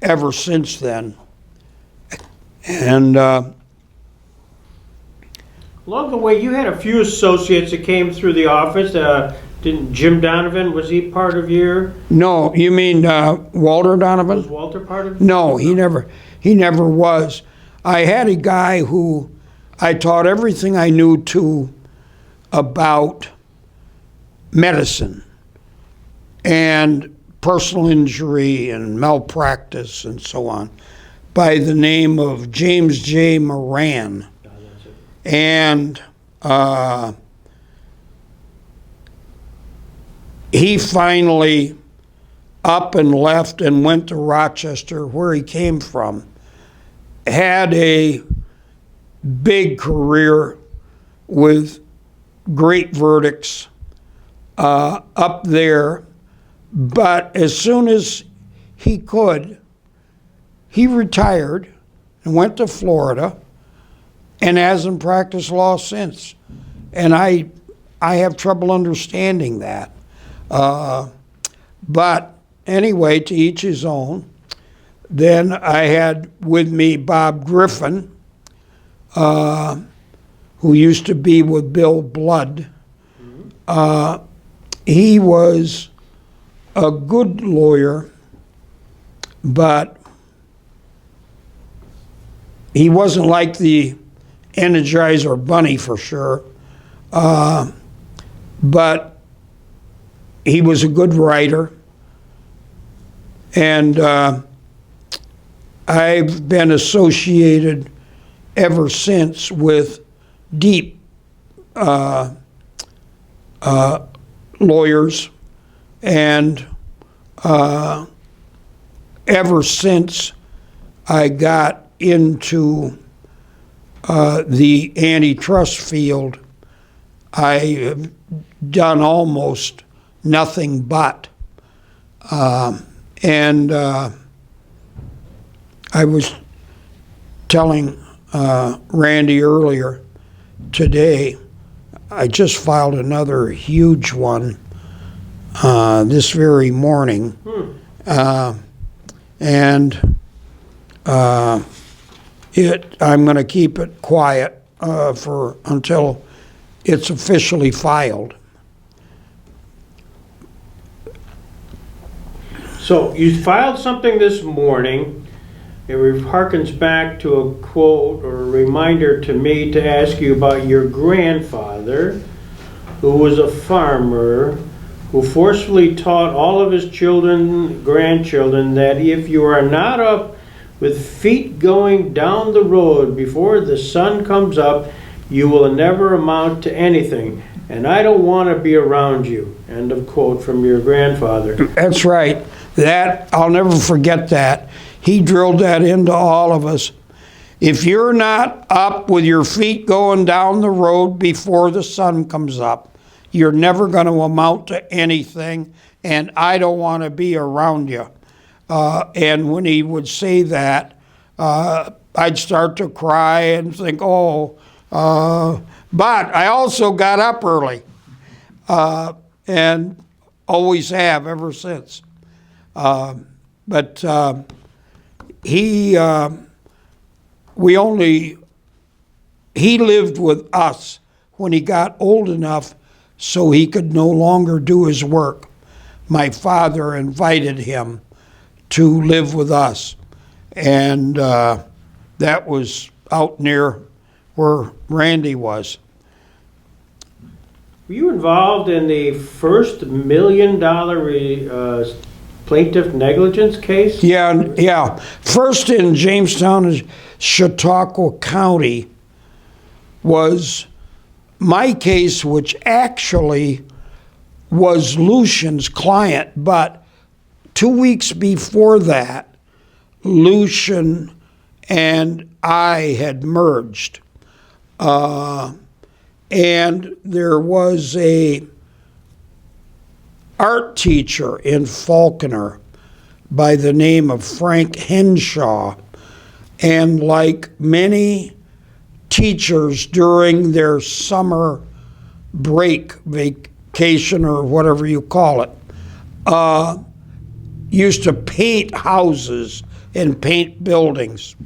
[SPEAKER 2] ever since then. And
[SPEAKER 1] along the way, you had a few associates that came through the office. Didn't Jim Donovan, was he part of your?
[SPEAKER 2] No, you mean Walter Donovan?
[SPEAKER 1] Was Walter part of?
[SPEAKER 2] No, he never was. I had a guy who I taught everything I knew to about medicine and personal injury and malpractice and so on, by the name of James J. Moran. and he finally up and left and went to Rochester, where he came from. Had a big career with great verdicts up there, but as soon as he could, he retired and went to Florida and hasn't practiced law since. And I have trouble understanding that. But anyway, to each his own. Then I had with me Bob Griffin, who used to be with Bill Blood. He was a good lawyer, but he wasn't like the Energizer Bunny for sure. But he was a good writer. And I've been associated ever since with deep lawyers, and ever since I got into the antitrust field, I have done almost nothing but. And I was telling Randy earlier today, I just filed another huge one this very morning. And I'm going to keep it quiet until it's officially filed.
[SPEAKER 1] So you filed something this morning. It harkens back to a quote or a reminder to me to ask you about your grandfather, who was a farmer, who forcefully taught all of his grandchildren, that if you are not up with feet going down the road before the sun comes up, you will never amount to anything. And I don't want to be around you. End of quote from your grandfather.
[SPEAKER 2] That's right. I'll never forget that. He drilled that into all of us. If you're not up with your feet going down the road before the sun comes up, you're never going to amount to anything, and I don't want to be around you. And when he would say that, I'd start to cry and think, but I also got up early, and always have ever since. But he lived with us when he got old enough so he could no longer do his work. My father invited him to live with us, and that was out near where Randy was.
[SPEAKER 1] Were you involved in the first $1 million plaintiff negligence case?
[SPEAKER 2] Yeah. First in Jamestown and Chautauqua County was my case, which actually was Lucian's client, but 2 weeks before that, Lucian and I had merged. And there was a art teacher in Falconer by the name of Frank Henshaw, and like many teachers during their summer break, vacation, or whatever you call it, used to paint houses and paint buildings.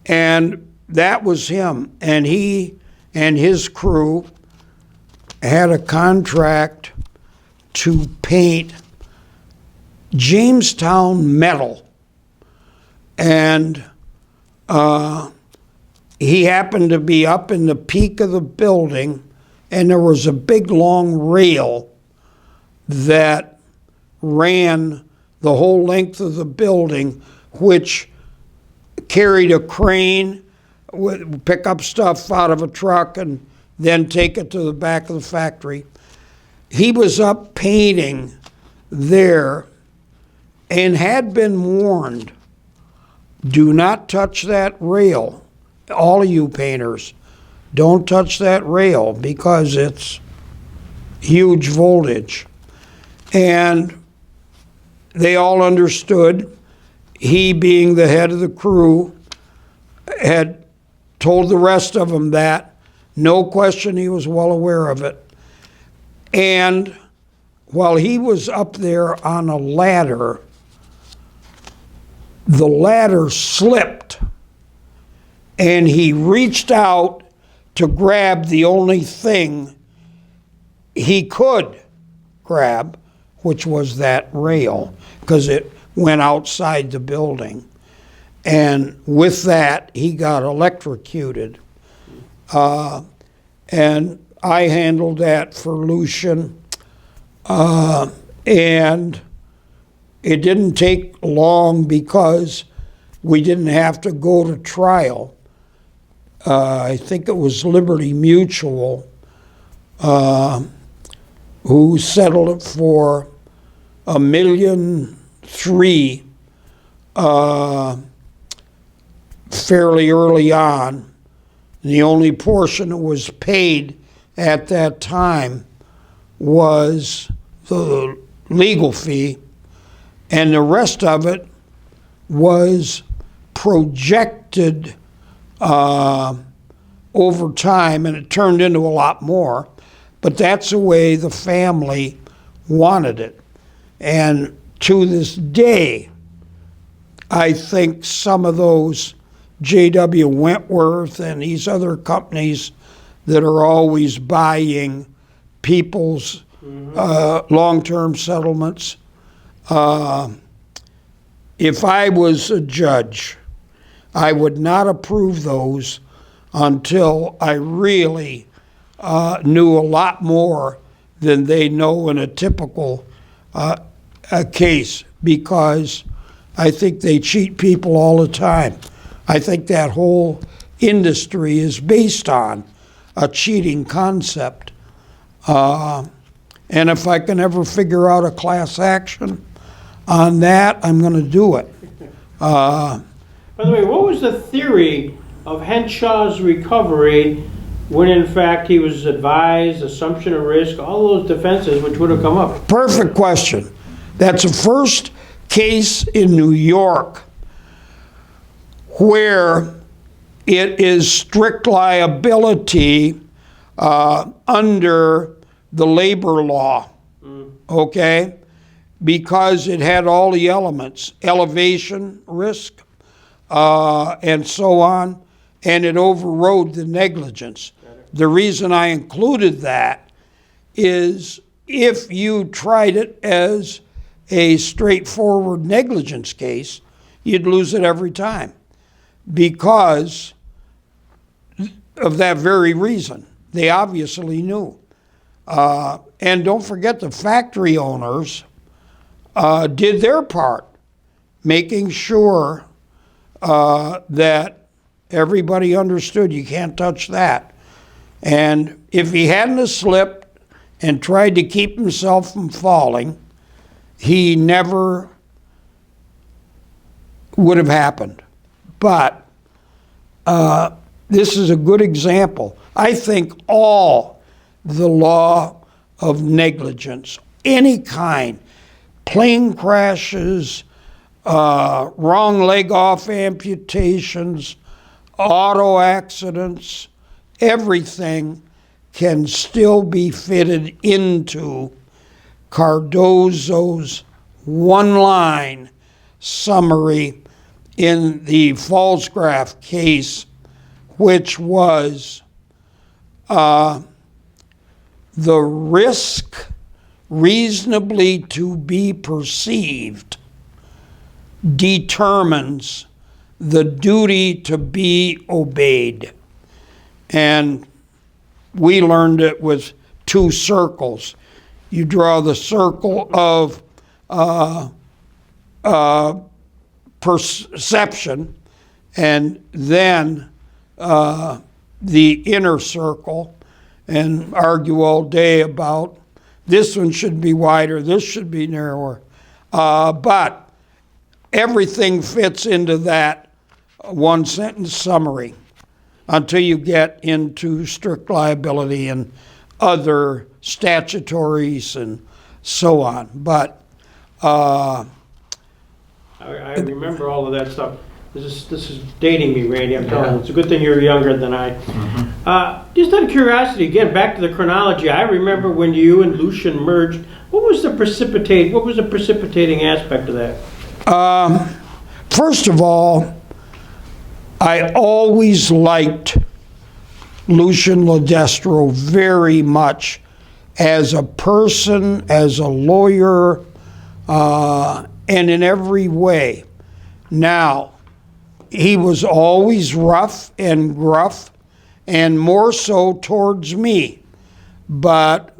[SPEAKER 2] And that was him, and he and his crew had a contract to paint Jamestown metal, and he happened to be up in the peak of the building, and there was a big long rail that ran the whole length of the building, which carried a crane pick up stuff out of a truck and then take it to the back of the factory. He was up painting there and had been warned, do not touch that rail. All of you painters, don't touch that rail because it's huge voltage. And they all understood. He, being the head of the crew, had told the rest of them that. No question, he was well aware of it. And while he was up there on a ladder, the ladder slipped, and he reached out to grab the only thing he could grab, which was that rail, because it went outside the building. And with that, he got electrocuted. And I handled that for Lucian. And it didn't take long because we didn't have to go to trial. I think it was Liberty Mutual who settled it for $1.3 million fairly early on. The only portion that was paid at that time was the legal fee, and the rest of it was projected over time, and it turned into a lot more. But that's the way the family wanted it. And to this day, I think some of those J.W. Wentworth and these other companies that are always buying people's long-term settlements, if I was a judge, I would not approve those until I really knew a lot more than they know in a typical case, because I think they cheat people all the time. I think that whole industry is based on a cheating concept. And if I can ever figure out a class action on that, I'm going to do it.
[SPEAKER 1] By the way, what was the theory of Henshaw's recovery when in fact he was advised, assumption of risk, all those defenses which would have come up?
[SPEAKER 2] Perfect question. That's the first case in New York where it is strict liability under the labor law, okay? Because it had all the elements, elevation risk, and so on, and it overrode the negligence. The reason I included that is if you tried it as a straightforward negligence case, you'd lose it every time because of that very reason. They obviously knew. And don't forget the factory owners did their part, making sure that everybody understood you can't touch that. And if he hadn't have slipped and tried to keep himself from falling, he never would have happened. But this is a good example. I think all the law of negligence, any kind, plane crashes, wrong leg off amputations, auto accidents, everything can still be fitted into Cardozo's one-line summary in the Falsgraf case, which was the risk reasonably to be perceived determines the duty to be obeyed. And we learned it with two circles. You draw the circle of perception, and then the inner circle and argue all day about this one should be wider, this should be narrower. But everything fits into that one sentence summary until you get into strict liability and other statutories and so on. But
[SPEAKER 1] I remember all of that stuff. This is dating me, Randy. I'm telling you, it's a good thing you're younger than I. Just out of curiosity, again, back to the chronology. I remember when you and Lucian merged. What was the precipitating aspect of that?
[SPEAKER 2] First of all, I always liked Lucian Lodestro very much as a person, as a lawyer, and in every way. Now, he was always rough and gruff, and more so towards me. But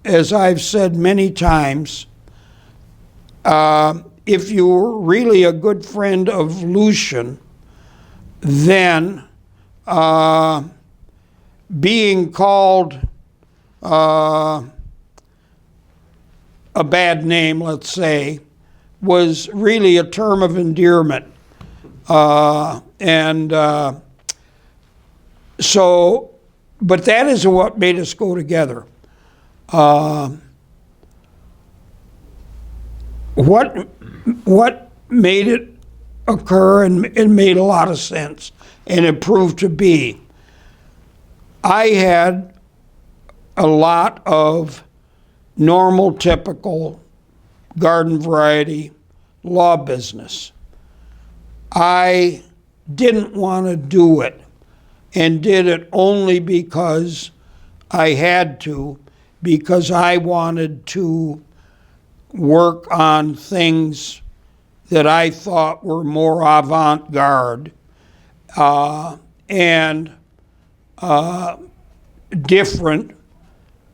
[SPEAKER 2] as I've said many times, if you were really a good friend of Lucian, then being called a bad name, let's say, was really a term of endearment. So, but that isn't what made us go together. What made it occur, and it made a lot of sense, and it proved to be, I had a lot of normal, typical garden variety law business. I didn't want to do it, and did it only because I had to, because I wanted to work on things that I thought were more avant-garde and different.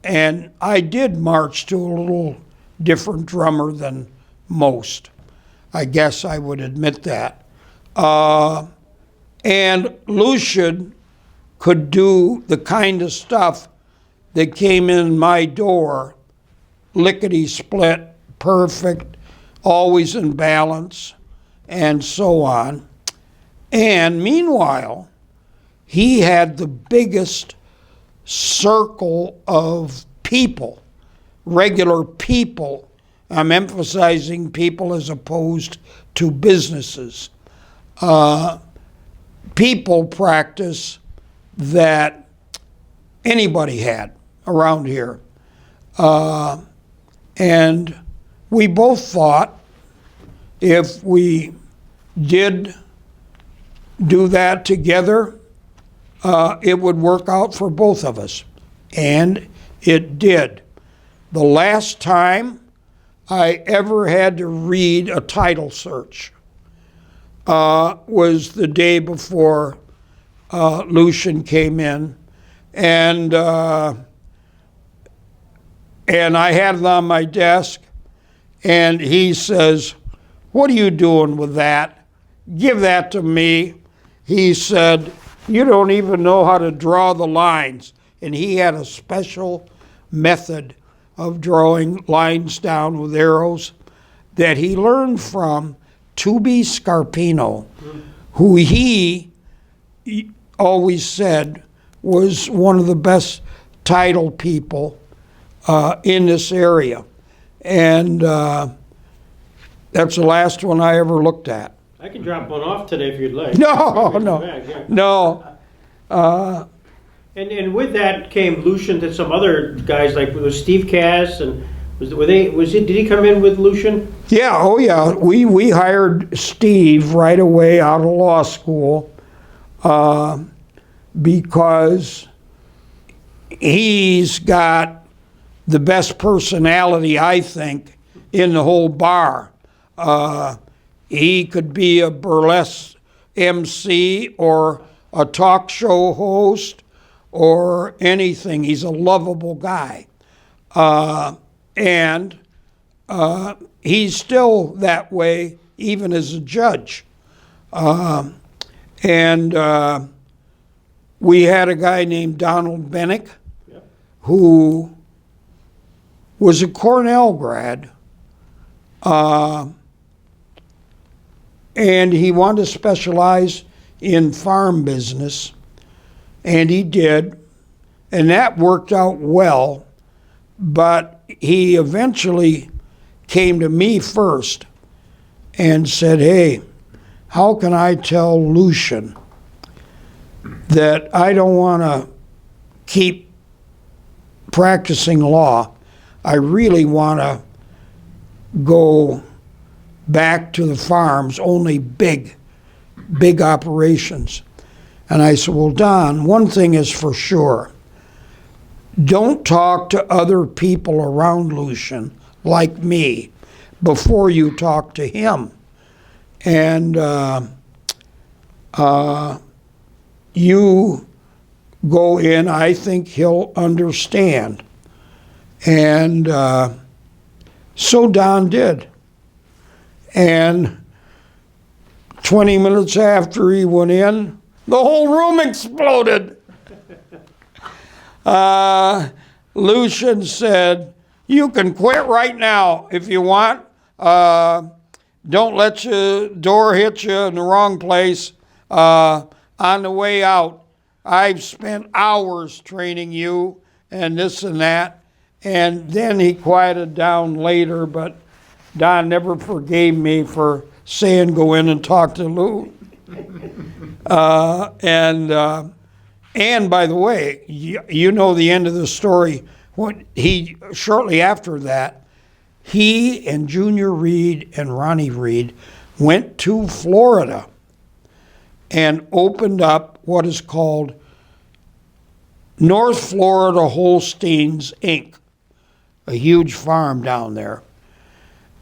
[SPEAKER 2] And I did march to a little different drummer than most. I guess I would admit that. And Lucian could do the kind of stuff that came in my door, lickety-split, perfect, always in balance, and so on. And meanwhile, he had the biggest circle of people, regular people. I'm emphasizing people as opposed to businesses. People practice that anybody had around here. And we both thought if we did do that together, it would work out for both of us. And it did. The last time I ever had to read a title search was the day before Lucian came in. And I had it on my desk, and he says, "What are you doing with that? Give that to me." He said, "You don't even know how to draw the lines." And he had a special method of drawing lines down with arrows that he learned from Tubi Scarpino, who he always said was one of the best title people in this area. And that's the last one I ever looked at.
[SPEAKER 1] I can drop one off today if you'd like.
[SPEAKER 2] No.
[SPEAKER 1] And with that came Lucian and some other guys, like was Steve Cass, and did he come in with Lucian?
[SPEAKER 2] Yeah, oh yeah. We hired Steve right away out of law school because he's got the best personality, I think, in the whole bar. He could be a burlesque MC or a talk show host or anything. He's a lovable guy. And he's still that way even as a judge. And we had a guy named Donald Bennick,
[SPEAKER 1] Yep.
[SPEAKER 2] who was a Cornell grad, and he wanted to specialize in farm business, and he did, and that worked out well, but he eventually came to me first and said, hey, how can I tell Lucian that I don't want to keep practicing law? I really want to go back to the farms, only big operations. And I said, well, Don, one thing is for sure. Don't talk to other people around Lucian like me before you talk to him. And you go in, I think he'll understand. And so Don did. And 20 minutes after he went in, the whole room exploded. Lucian said, you can quit right now if you want. Don't let your door hit you in the wrong place. On the way out, I've spent hours training you and this and that. And then he quieted down later, but Don never forgave me for saying go in and talk to Lou. And by the way, you know the end of the story. When shortly after that, he and Junior Reed and Ronnie Reed went to Florida and opened up what is called North Florida Holsteins, Inc., a huge farm down there.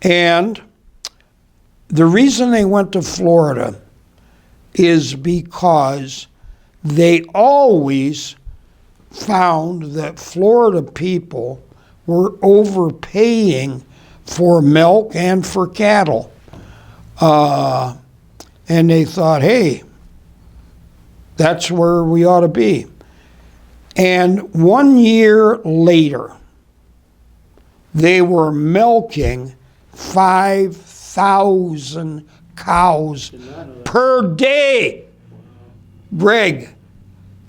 [SPEAKER 2] And the reason they went to Florida is because they always found that Florida people were overpaying for milk and for cattle. And they thought, hey, that's where we ought to be. And 1 year later, they were milking 5,000 cows per day. Greg,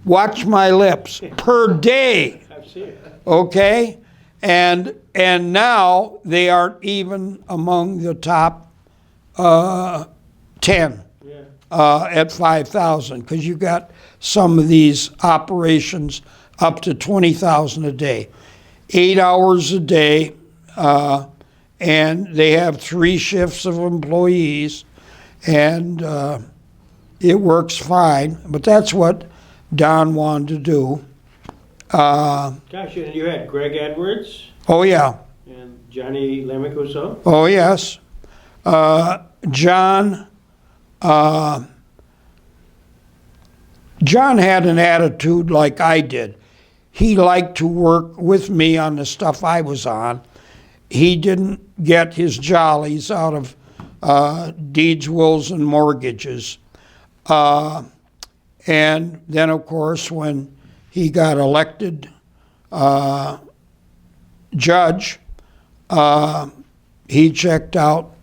[SPEAKER 2] watch my lips. Per day.
[SPEAKER 1] I've seen it.
[SPEAKER 2] Okay? And now they aren't even among the top 10 at 5,000, because you got some of these operations up to 20,000 a day. 8 hours a day, and they have 3 shifts of employees, and it works fine. But that's what Don wanted to do.
[SPEAKER 1] Gosh, and you had Greg Edwards
[SPEAKER 2] Oh, yeah.
[SPEAKER 1] and Johnny Lemicoso.
[SPEAKER 2] Oh, yes. John had an attitude like I did. He liked to work with me on the stuff I was on. He didn't get his jollies out of deeds, wills, and mortgages. And then, of course, when he got elected judge, he checked out.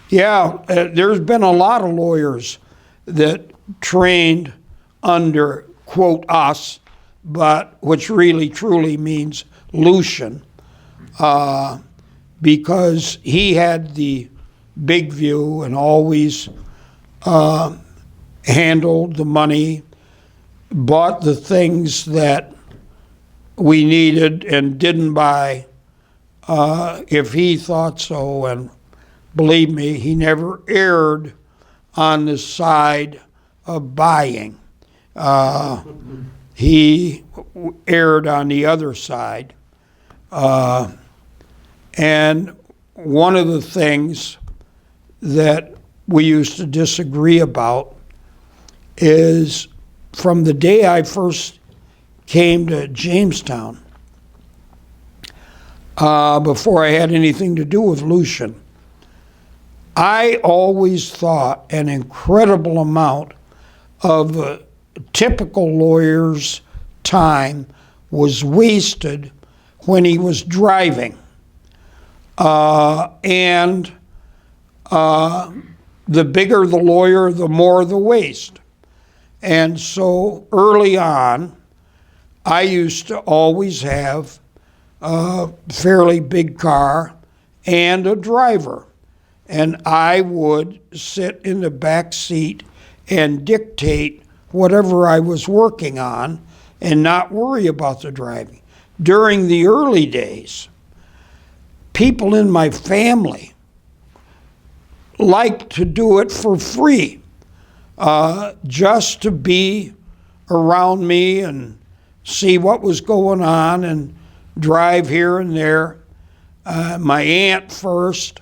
[SPEAKER 2] Yeah, there's been a lot of lawyers that trained under, quote, us, but which really truly means Lucian, because he had the big view and always handled the money, bought the things that we needed and didn't buy if he thought so. And believe me, he never erred on the side of buying. He erred on the other side. And one of the things that we used to disagree about is from the day I first came to Jamestown, before I had anything to do with Lucian, I always thought an incredible amount of a typical lawyer's time was wasted when he was driving. And the bigger the lawyer, the more the waste. And so early on, I used to always have a fairly big car and a driver. And I would sit in the back seat and dictate whatever I was working on and not worry about the driving. During the early days, people in my family liked to do it for free, just to be around me and see what was going on and drive here and there. My aunt first,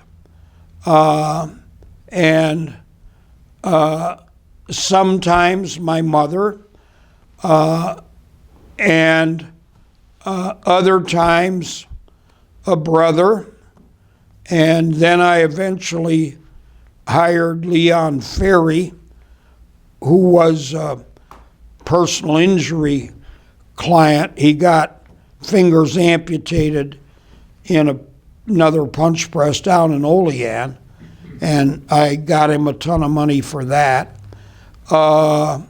[SPEAKER 2] and sometimes my mother, and other times a brother, and then I eventually hired Leon Ferry, who was a personal injury client. He got fingers amputated in another punch press down in Olean, and I got him a ton of money for that. But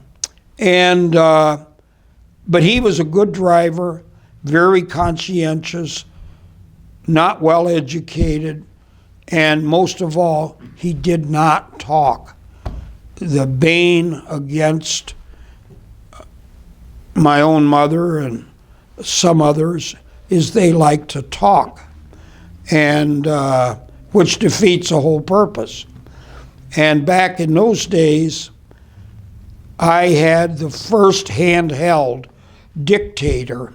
[SPEAKER 2] he was a good driver, very conscientious, not well educated, and most of all, he did not talk. The bane against my own mother and some others is they like to talk, and which defeats the whole purpose. And back in those days, I had the first handheld dictator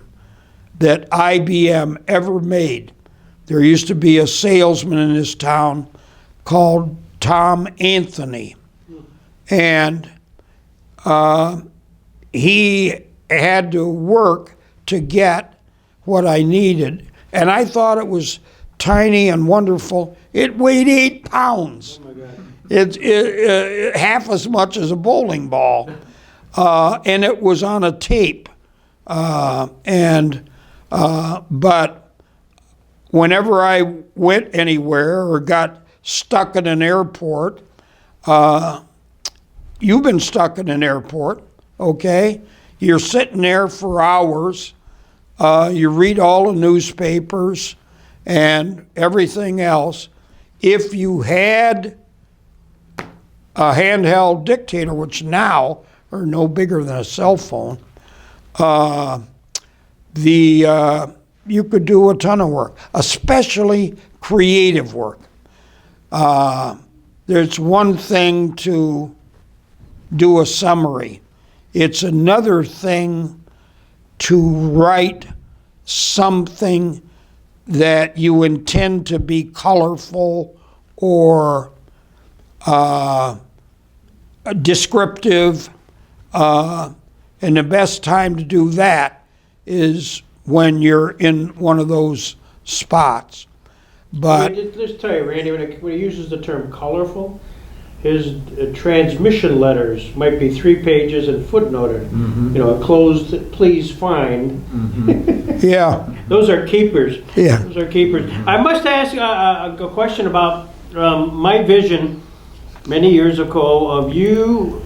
[SPEAKER 2] that IBM ever made. There used to be a salesman in this town called Tom Anthony, and he had to work to get what I needed, and I thought it was tiny and wonderful. It weighed 8 pounds.
[SPEAKER 1] Oh my God.
[SPEAKER 2] It's half as much as a bowling ball, and it was on a tape. But whenever I went anywhere or got stuck in an airport, you've been stuck in an airport, okay? You're sitting there for hours. You read all the newspapers and everything else. If you had a handheld dictator, which now are no bigger than a cell phone, you could do a ton of work, especially creative work. There's one thing to do a summary. It's another thing to write something that you intend to be colorful or descriptive, and the best time to do that is when you're in one of those spots. But
[SPEAKER 1] Let's tell you, Randy, when he uses the term colorful, his transmission letters might be 3 pages and footnoted.
[SPEAKER 3] Mm-hmm.
[SPEAKER 1] You know, closed, please find.
[SPEAKER 3] Mm-hmm.
[SPEAKER 2] yeah,
[SPEAKER 1] Those are keepers.
[SPEAKER 2] yeah.
[SPEAKER 1] Those are keepers. I must ask a question about my vision many years ago of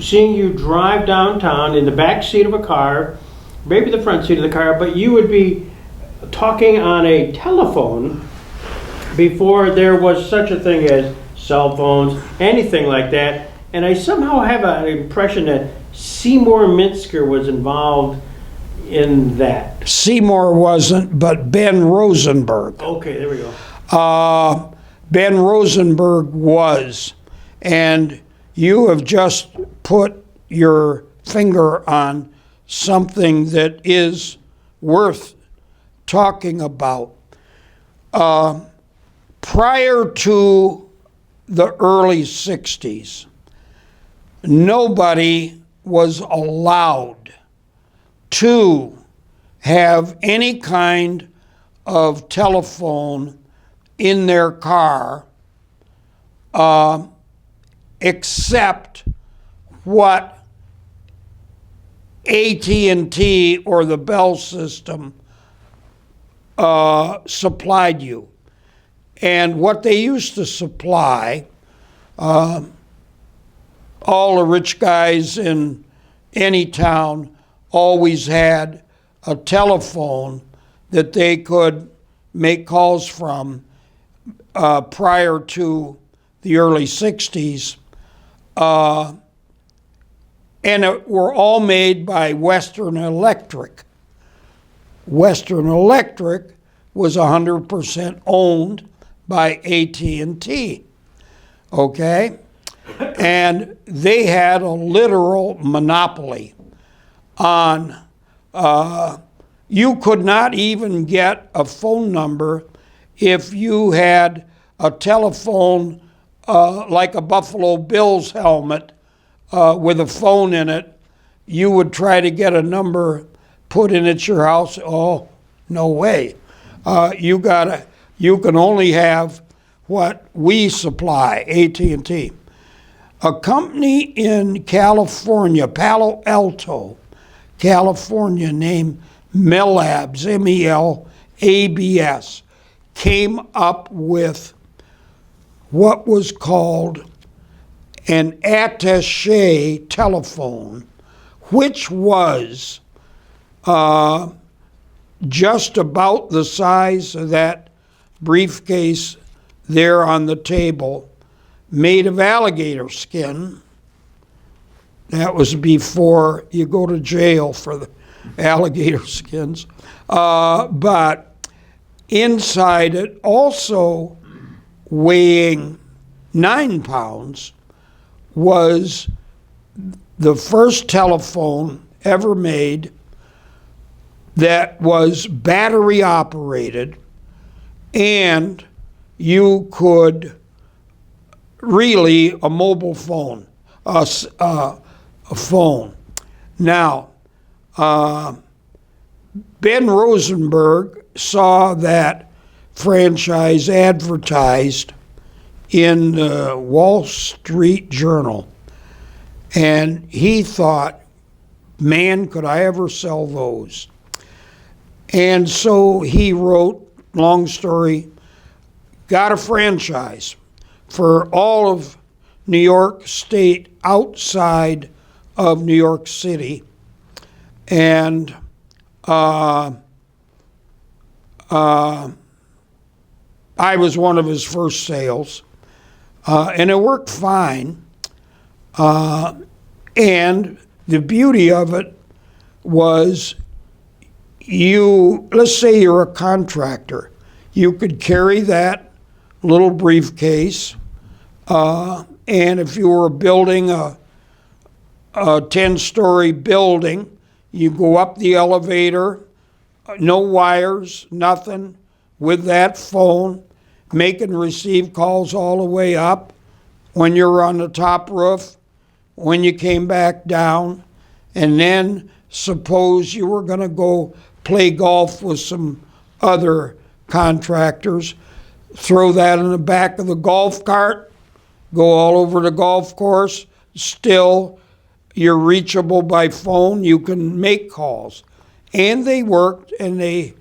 [SPEAKER 1] seeing you drive downtown in the back seat of a car, maybe the front seat of the car, but you would be talking on a telephone before there was such a thing as cell phones, anything like that. And I somehow have an impression that Seymour Minsker was involved in that.
[SPEAKER 2] Seymour wasn't, but Ben Rosenberg.
[SPEAKER 1] Okay, there we go.
[SPEAKER 2] Ben Rosenberg was. And you have just put your finger on something that is worth talking about. Prior to the early 60s, nobody was allowed to have any kind of telephone in their car except what AT&T or the Bell system supplied you. And what they used to supply, all the rich guys in any town always had a telephone that they could make calls from prior to the early 60s. And it were all made by Western Electric. Western Electric was 100% owned by AT&T, okay? And they had a literal monopoly on, you could not even get a phone number if you had a telephone like a Buffalo Bills helmet with a phone in it. You would try to get a number put in at your house. Oh, no way. You can only have what we supply, AT&T. A company in California, Palo Alto, California, named Melabs, MELABS, came up with what was called an attaché telephone, which was just about the size of that briefcase there on the table, made of alligator skin. That was before you go to jail for the alligator skins. But inside it, also weighing 9 pounds, was the first telephone ever made that was battery operated, and you could really a mobile phone, a phone. Now, Ben Rosenberg saw that franchise advertised in the Wall Street Journal, and he thought, man, could I ever sell those? And so he wrote, long story, got a franchise for all of New York State outside of New York City. And I was one of his first sales. And it worked fine. And the beauty of it was, let's say you're a contractor. You could carry that little briefcase, and if you were building a 10-story building, you go up the elevator, no wires, nothing, with that phone, make and receive calls all the way up, when you're on the top roof, when you came back down, and then suppose you were going to go play golf with some other contractors, throw that in the back of the golf cart, go all over the golf course, still you're reachable by phone, you can make calls. And they worked, and they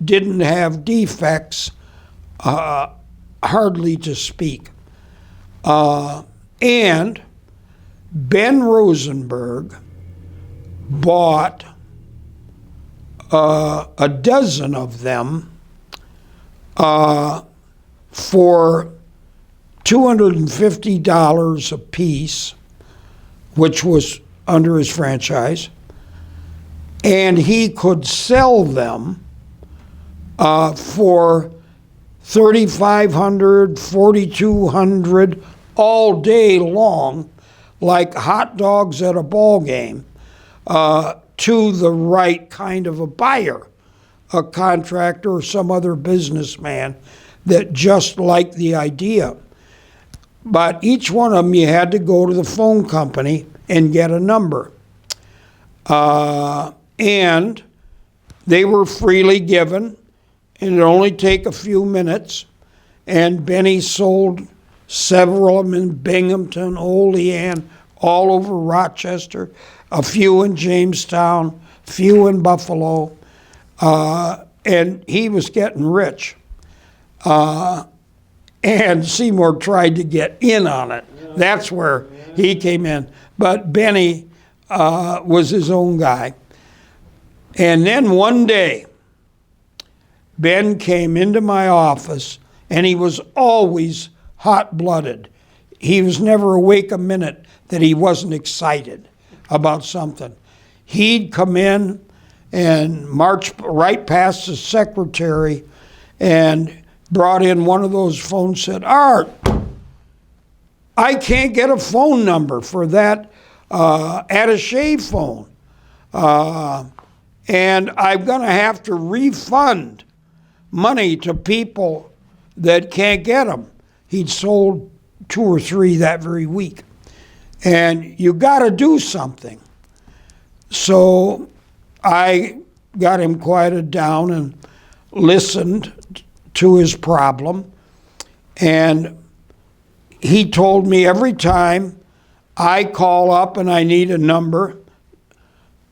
[SPEAKER 2] didn't have defects, hardly to speak. And Ben Rosenberg bought a dozen of them for $250 a piece, which was under his franchise, and he could sell them for $3,500, $4,200 all day long, like hot dogs at a ball game, to the right kind of a buyer, a contractor or some other businessman that just liked the idea. But each one of them, you had to go to the phone company and get a number. And they were freely given, and it'd only take a few minutes. And Benny sold several of them in Binghamton, Olean, all over Rochester, a few in Jamestown, a few in Buffalo, and he was getting rich. And Seymour tried to get in on it. That's where he came in. But Benny was his own guy. And then one day, Ben came into my office, and he was always hot-blooded. He was never awake a minute that he wasn't excited about something. He'd come in and march right past the secretary and brought in one of those phones, said, "Art, I can't get a phone number for that attaché phone. And I'm going to have to refund money to people that can't get them." He'd sold 2 or 3 that very week. And you got to do something. So I got him quieted down and listened to his problem. And he told me every time I call up and I need a number,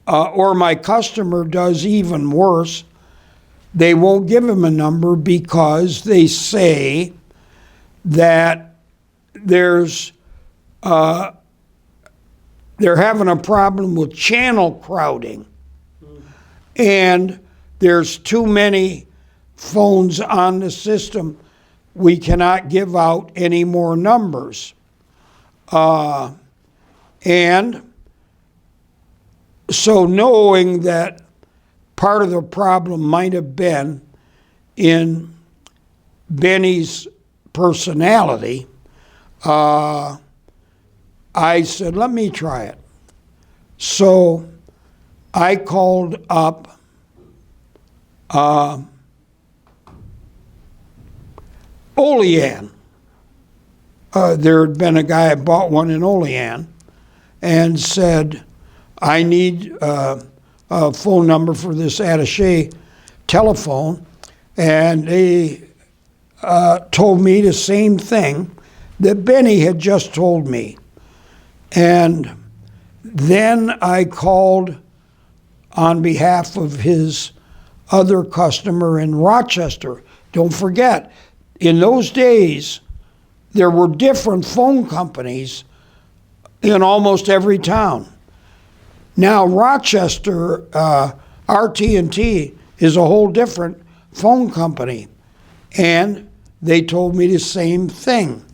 [SPEAKER 2] or my customer does even worse, they won't give him a number because they say that they're having a problem with channel crowding. And there's too many phones on the system. We cannot give out any more numbers. And so knowing that part of the problem might have been in Benny's personality, I said, let me try it. So I called up Olean. There had been a guy that bought one in Olean and said, I need a phone number for this attaché telephone. And they told me the same thing that Benny had just told me. And then I called on behalf of his other customer in Rochester. Don't forget, in those days, there were different phone companies in almost every town. Now Rochester, RT&T, is a whole different phone company. And they told me the same thing.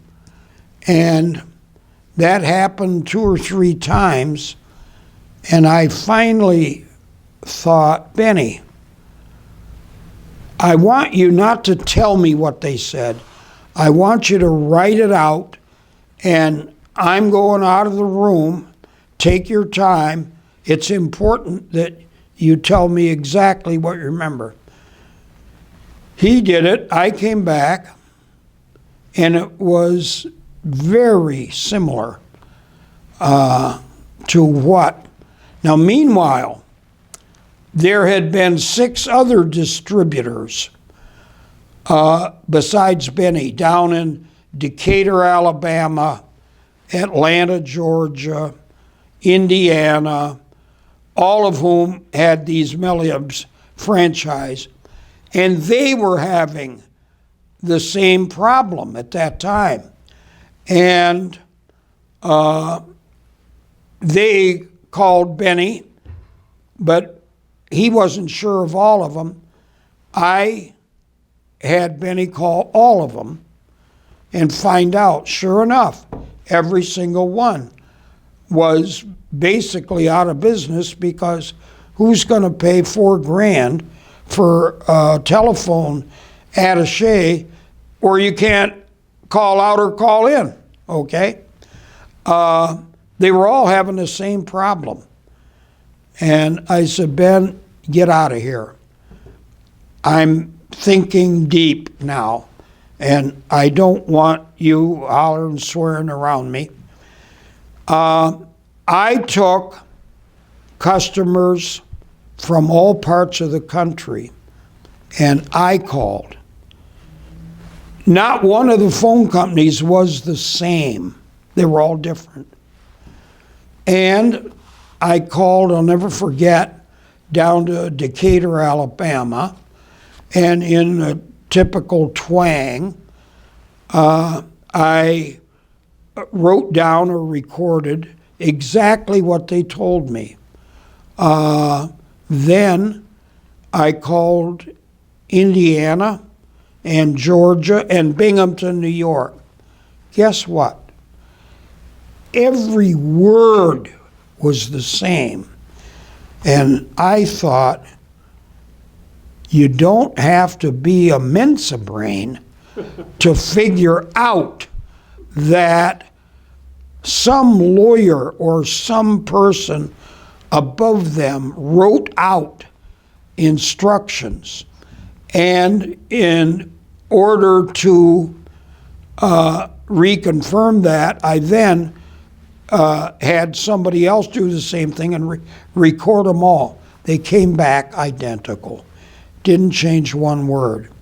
[SPEAKER 2] And that happened 2 or 3 times. And I finally thought, Benny, I want you not to tell me what they said. I want you to write it out, and I'm going out of the room. Take your time. It's important that you tell me exactly what you remember. He did it. I came back, and it was very similar to what. Now, meanwhile, there had been 6 other distributors besides Benny down in Decatur, Alabama, Atlanta, Georgia, Indiana, all of whom had these Milliams franchise. And they were having the same problem at that time. And they called Benny, but he wasn't sure of all of them. I had Benny call all of them and find out, sure enough, every single one was basically out of business, because who's going to pay $4,000 for a telephone attaché where you can't call out or call in, okay? They were all having the same problem. And I said, Ben, get out of here. I'm thinking deep now, and I don't want you hollering and swearing around me. I took customers from all parts of the country, and I called. Not one of the phone companies was the same. They were all different. And I called, I'll never forget, down to Decatur, Alabama, and in a typical twang, I wrote down or recorded exactly what they told me. Then I called Indiana and Georgia and Binghamton, New York. Guess what? Every word was the same. And I thought, you don't have to be a Mensa brain to figure out that some lawyer or some person above them wrote out instructions. And in order to reconfirm that, I then had somebody else do the same thing and record them all. They came back identical. Didn't change one word.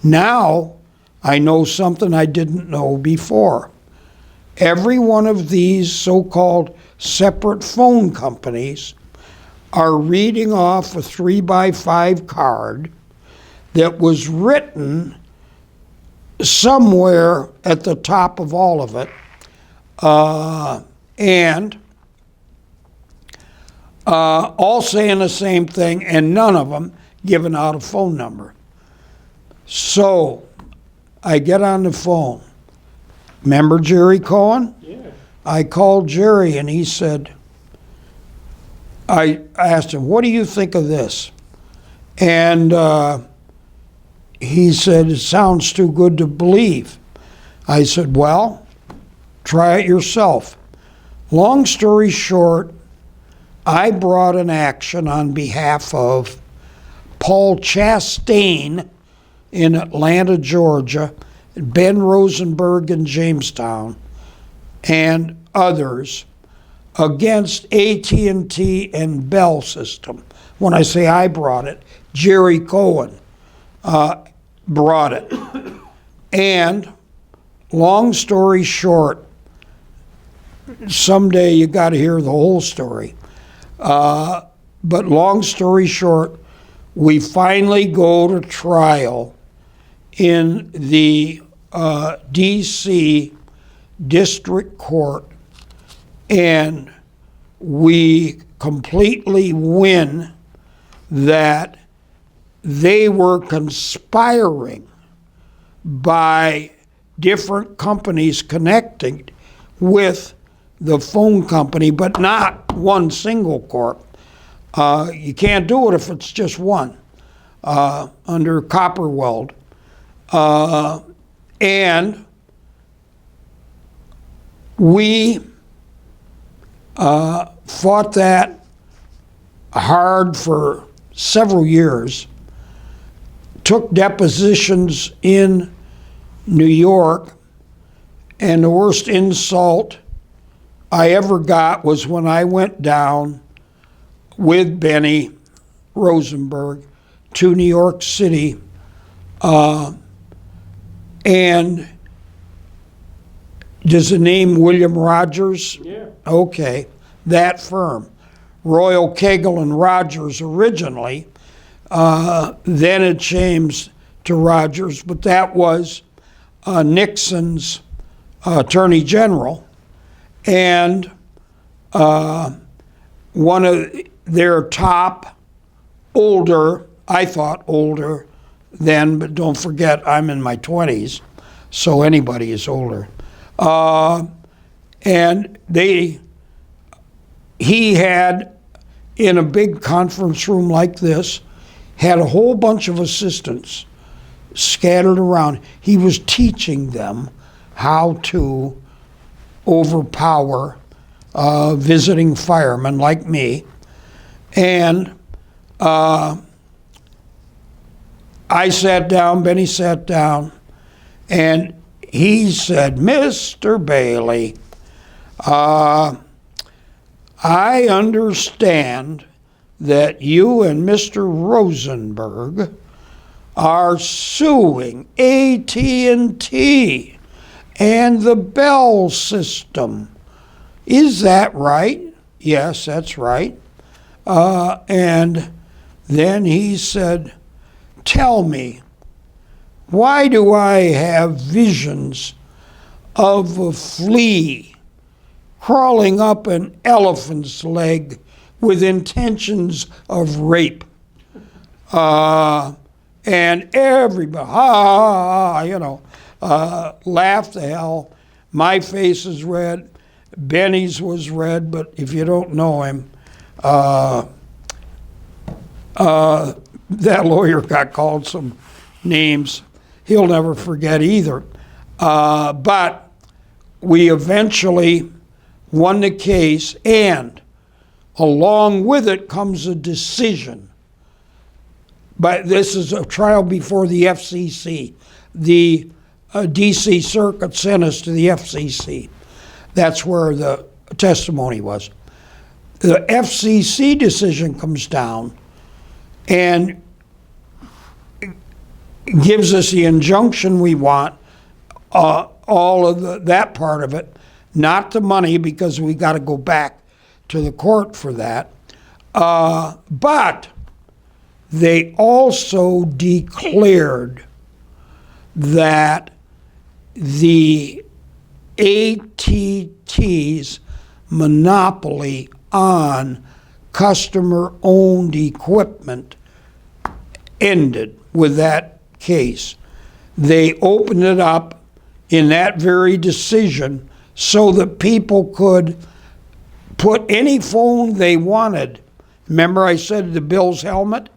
[SPEAKER 2] Now, I know something I didn't know before. Every one of these so-called separate phone companies are reading off a 3x5 card that was written somewhere at the top of all of it, and all saying the same thing, and none of them giving out a phone number. So I get on the phone. Remember Jerry Cohen?
[SPEAKER 1] Yeah.
[SPEAKER 2] I called Jerry and he said, I asked him, what do you think of this? And he said, it sounds too good to believe. I said, well, try it yourself. Long story short, I brought an action on behalf of Paul Chastain in Atlanta, Georgia, Ben Rosenberg in Jamestown, and others against AT&T and Bell System. When I say I brought it, Jerry Cohen brought it. And long story short, someday you got to hear the whole story. But long story short, we finally go to trial in the D.C. District Court, and we completely win that they were conspiring by different companies connecting with the phone company, but not one single corp. You can't do it if it's just one, under Copperweld. And we fought that hard for several years, took depositions in New York, and the worst insult I ever got was when I went down with Benny Rosenberg to New York City, and does the name William Rogers?
[SPEAKER 1] Yeah.
[SPEAKER 2] Okay, that firm. Royal Cagle and Rogers originally, then it changed to Rogers, but that was Nixon's Attorney General, and one of their top older, I thought older then, but don't forget I'm in my 20s, so anybody is older. And he had, in a big conference room like this, had a whole bunch of assistants scattered around. He was teaching them how to overpower visiting firemen like me. And I sat down, Benny sat down, and he said, Mr. Bailey, I understand that you and Mr. Rosenberg are suing AT&T and the Bell System. Is that right? Yes, that's right. And then he said, tell me, why do I have visions of a flea crawling up an elephant's leg with intentions of rape? And everybody, laughed the hell. My face is red. Benny's was red, but if you don't know him, that lawyer got called some names he'll never forget either. But we eventually won the case, and along with it comes a decision. But this is a trial before the FCC. The D.C. Circuit sent us to the FCC. That's where the testimony was. The FCC decision comes down and gives us the injunction we want, all of that part of it, not the money because we got to go back to the court for that. But they also declared that the AT&T's monopoly on customer-owned equipment ended with that case. They opened it up in that very decision so that people could put any phone they wanted. Remember I said the Bill's helmet?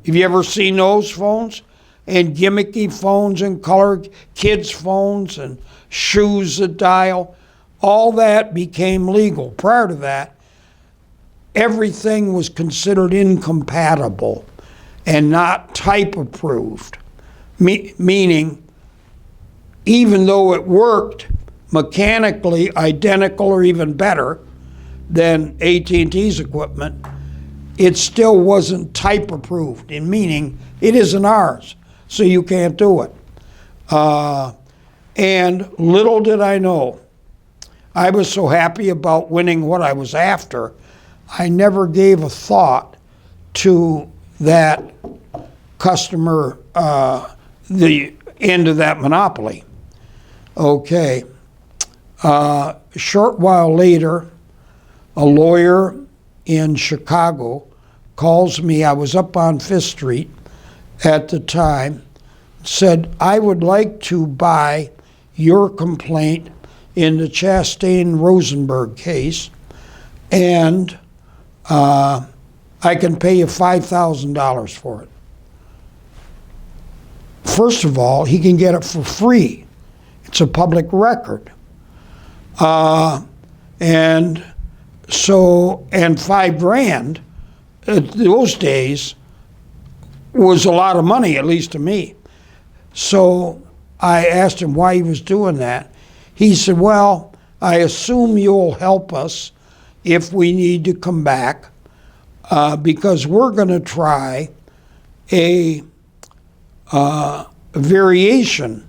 [SPEAKER 2] Have you ever seen those phones? And gimmicky phones and color kids' phones and shoes that dial. All that became legal. Prior to that, everything was considered incompatible and not type approved. Meaning, even though it worked mechanically identical or even better than AT&T's equipment, it still wasn't type approved, in meaning it isn't ours, so you can't do it. And little did I know, I was so happy about winning what I was after, I never gave a thought to that customer, the end of that monopoly. Okay. A short while later, a lawyer in Chicago calls me. I was up on Fifth Street at the time, said, I would like to buy your complaint in the Chastain-Rosenberg case, and I can pay you $5,000 for it. First of all, he can get it for free. It's a public record. And $5,000 at those days was a lot of money, at least to me. So I asked him why he was doing that. He said, well, I assume you'll help us if we need to come back because we're going to try a variation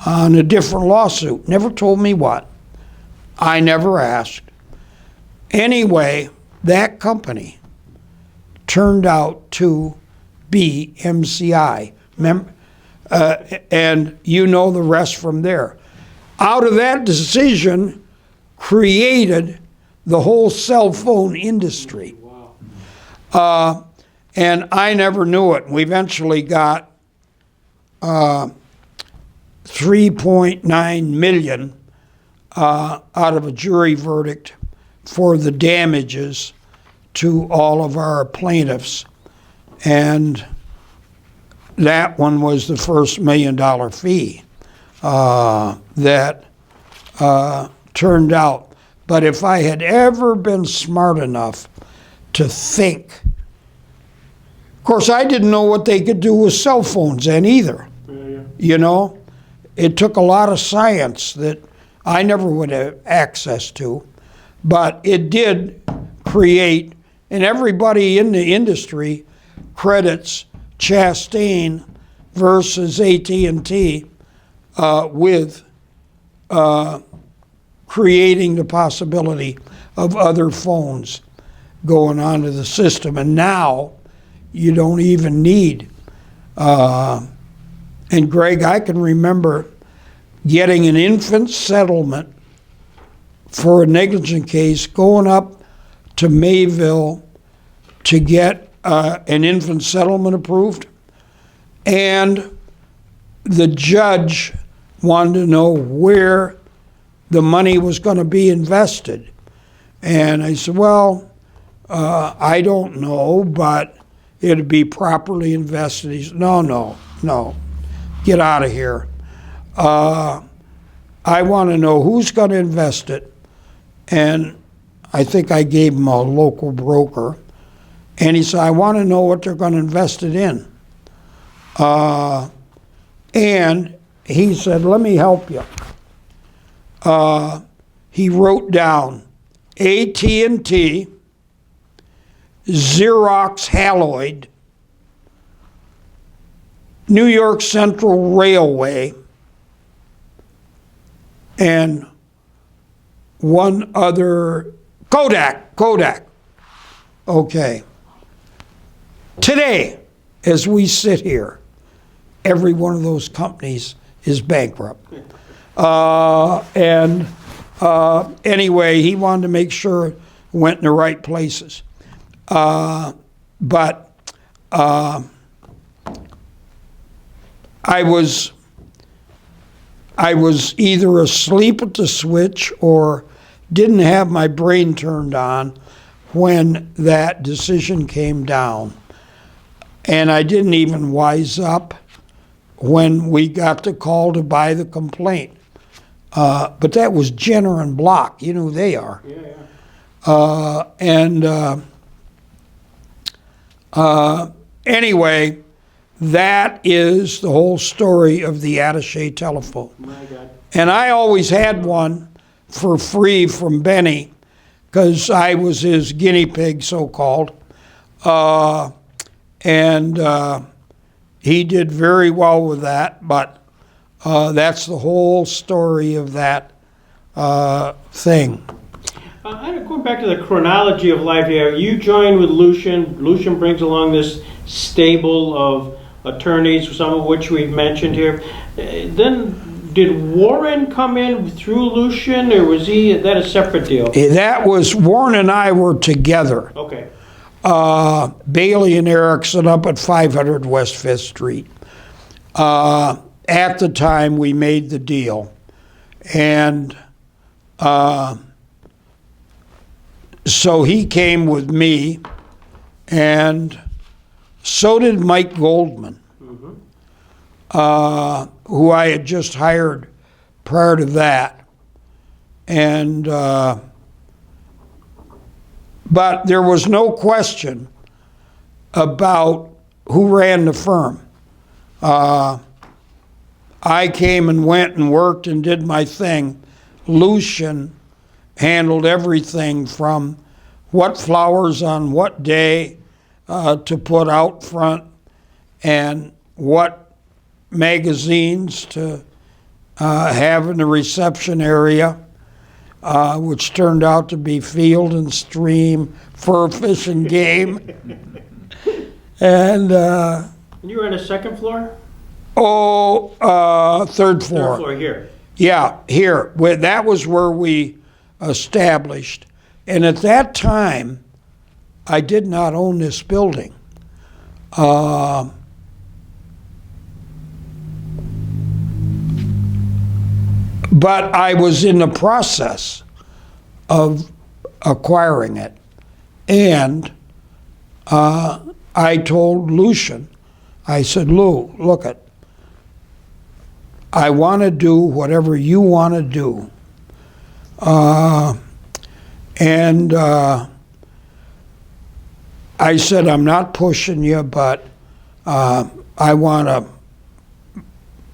[SPEAKER 2] on a different lawsuit. Never told me what. I never asked. Anyway, that company turned out to be MCI. And you know the rest from there. Out of that decision created the whole cell phone industry. Wow. And I never knew it. We eventually got $3.9 million out of a jury verdict for the damages to all of our plaintiffs. And that one was the first $1 million fee that turned out. But if I had ever been smart enough to think, of course, I didn't know what they could do with cell phones then either. Yeah. You know, it took a lot of science that I never would have access to, but it did create, and everybody in the industry credits Chastain versus AT&T with creating the possibility of other phones going onto the system. And now you don't even need. And Greg, I can remember getting an infant settlement for a negligent case, going up to Mayville to get an infant settlement approved. And the judge wanted to know where the money was going to be invested. And I said, well, I don't know, but it'd be properly invested. He said, no, get out of here. I want to know who's going to invest it. And I think I gave him a local broker. And he said, I want to know what they're going to invest it in. And he said, let me help you. He wrote down AT&T, Xerox Haloid, New York Central Railway, and one other, Kodak. Okay. Today, as we sit here, every one of those companies is bankrupt. Anyway, he wanted to make sure it went in the right places. But I was either asleep at the switch or didn't have my brain turned on when that decision came down. And I didn't even wise up when we got the call to buy the complaint. But that was Jenner and Block. You know who they are. Yeah. Anyway, that is the whole story of the attaché telephone.
[SPEAKER 1] My God.
[SPEAKER 2] And I always had one for free from Benny because I was his guinea pig, so-called. He did very well with that, but that's the whole story of that thing.
[SPEAKER 1] Going back to the chronology of life here, you joined with Lucian. Lucian brings along this stable of attorneys, some of which we've mentioned here. Then did Warren come in through Lucian, or was that a separate deal?
[SPEAKER 2] That was, Warren and I were together.
[SPEAKER 1] Okay.
[SPEAKER 2] Bailey and Erickson up at 500 West 5th Street. At the time we made the deal. And so he came with me, and so did Mike Goldman, who I had just hired prior to that. And but there was no question about who ran the firm. I came and went and worked and did my thing. Lucian handled everything from what flowers on what day to put out front, and what magazines to have in the reception area, which turned out to be Field and Stream, Fur, Fish, and Game. And
[SPEAKER 1] you were on the second floor?
[SPEAKER 2] Third floor.
[SPEAKER 1] Third floor here.
[SPEAKER 2] Yeah, here. That was where we established. And at that time, I did not own this building. But I was in the process of acquiring it. And I told Lucian, I said, Lou, look it, I want to do whatever you want to do. I said, I'm not pushing you, but I want to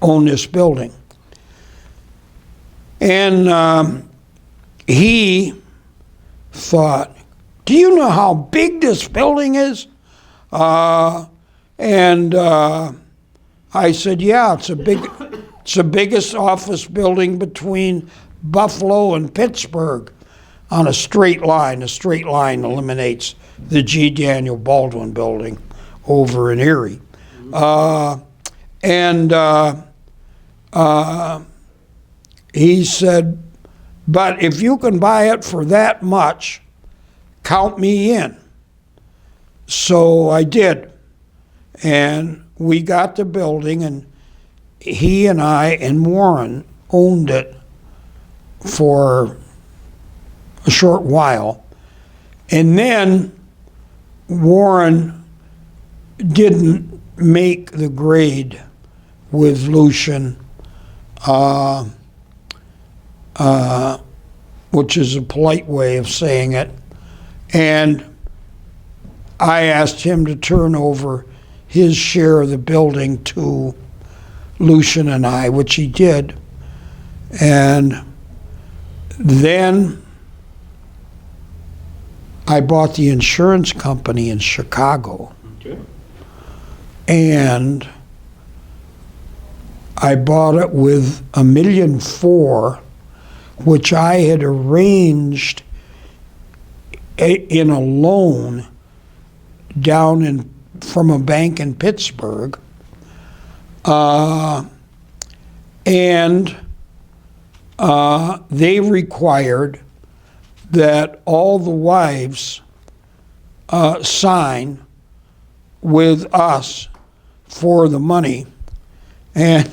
[SPEAKER 2] own this building. And he thought, do you know how big this building is? I said, yeah, it's the biggest office building between Buffalo and Pittsburgh. on a straight line. A straight line eliminates the G. Daniel Baldwin building over in Erie. He said, but if you can buy it for that much, count me in. So I did. And we got the building, and he and I and Warren owned it for a short while. And then Warren didn't make the grade with Lucian, which is a polite way of saying it. And I asked him to turn over his share of the building to Lucian and I, which he did. And then I bought the insurance company in Chicago.
[SPEAKER 1] Okay.
[SPEAKER 2] And I bought it with $1.4 million, which I had arranged in a loan down from a bank in Pittsburgh. And they required that all the wives sign with us for the money. And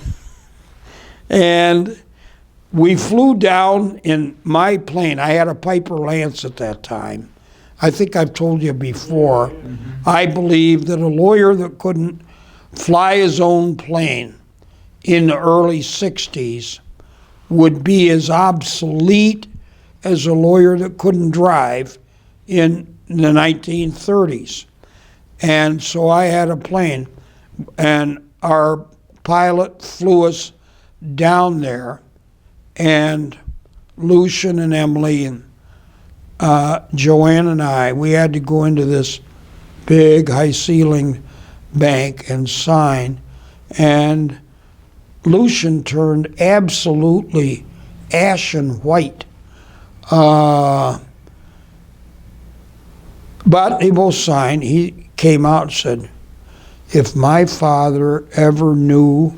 [SPEAKER 2] we flew down in my plane. I had a Piper Lance at that time. I think I've told you before. Mm-hmm. I believe that a lawyer that couldn't fly his own plane in the early 60s would be as obsolete as a lawyer that couldn't drive in the 1930s. And so I had a plane, and our pilot flew us down there, and Lucian and Emily and Joanne and I, we had to go into this big high-ceiling bank and sign, and Lucian turned absolutely ashen white. But they both signed. He came out and said, if my father ever knew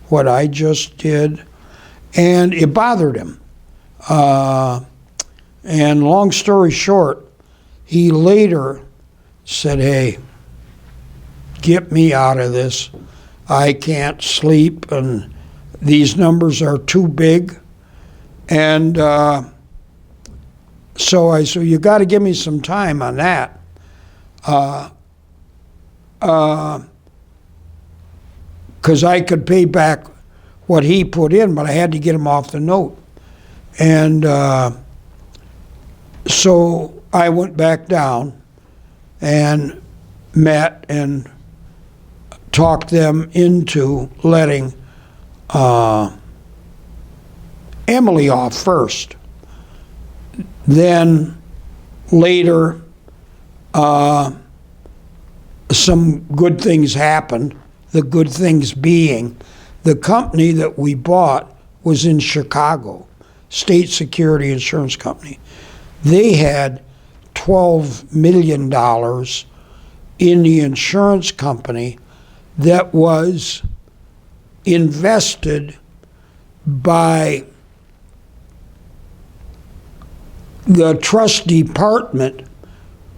[SPEAKER 2] what I just did, and it bothered him. And long story short, he later said, hey, get me out of this. I can't sleep, and these numbers are too big. And so I said, you got to give me some time on that. Because I could pay back what he put in, but I had to get him off the note. And so I went back down and met and talked them into letting Emily off first. Then later, some good things happened. The good things being, the company that we bought was in Chicago, State Security Insurance Company. They had $12 million in the insurance company that was invested by the trust department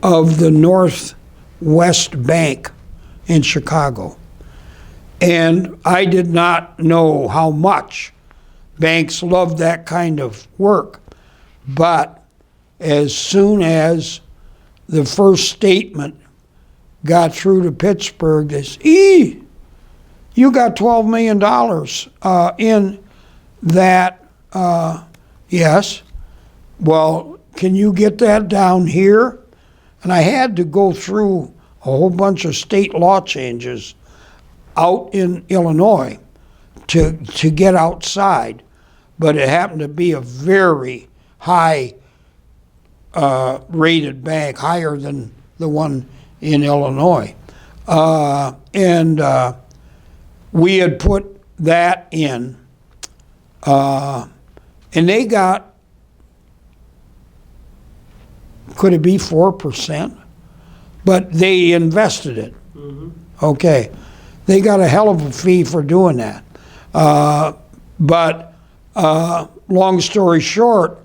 [SPEAKER 2] of the Northwest Bank in Chicago. And I did not know how much. Banks love that kind of work. But as soon as the first statement got through to Pittsburgh, they said, you got $12 million in that. Yes. Well, can you get that down here? And I had to go through a whole bunch of state law changes out in Illinois to get outside. But it happened to be a very high rated bank, higher than the one in Illinois. And we had put that in, and they got could it be 4%? But they invested it. Okay. They got a hell of a fee for doing that. But long story short,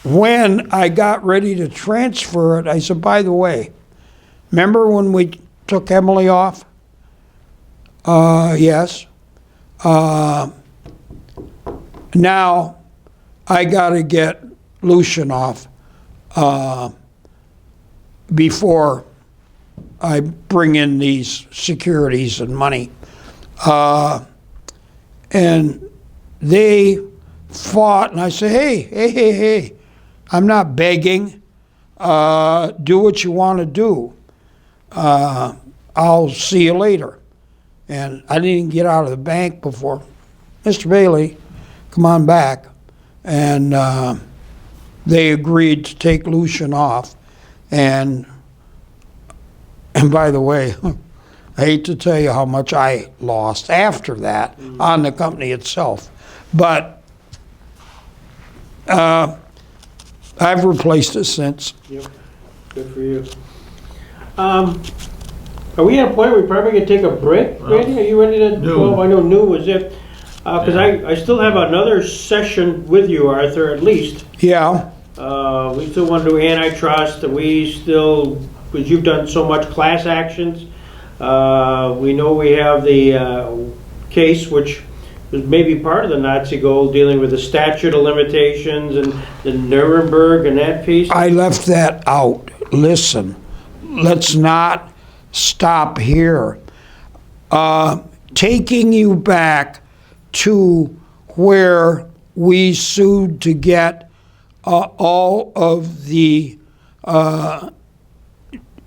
[SPEAKER 2] when I got ready to transfer it, I said, by the way, remember when we took Emily off? Yes. Now I got to get Lucian off before I bring in these securities and money. And they fought, and I said, hey, I'm not begging. Do what you want to do. I'll see you later. And I didn't get out of the bank before, Mr. Bailey, come on back. And they agreed to take Lucian off. And by the way, I hate to tell you how much I lost after that on the company itself. But I've replaced it since.
[SPEAKER 1] Yep, good for you. Are we at a point where we probably gonna take a break, Randy? Are you ready to? Well, I know noon was it. Because I still have another session with you, Arthur, at least.
[SPEAKER 2] Yeah.
[SPEAKER 1] We still want to do antitrust. We still, because you've done so much class actions. We know we have the case, which was maybe part of the Nazi goal, dealing with the statute of limitations and the Nuremberg and that piece.
[SPEAKER 2] I left that out. Listen, let's not stop here. Taking you back to where we sued to get all of the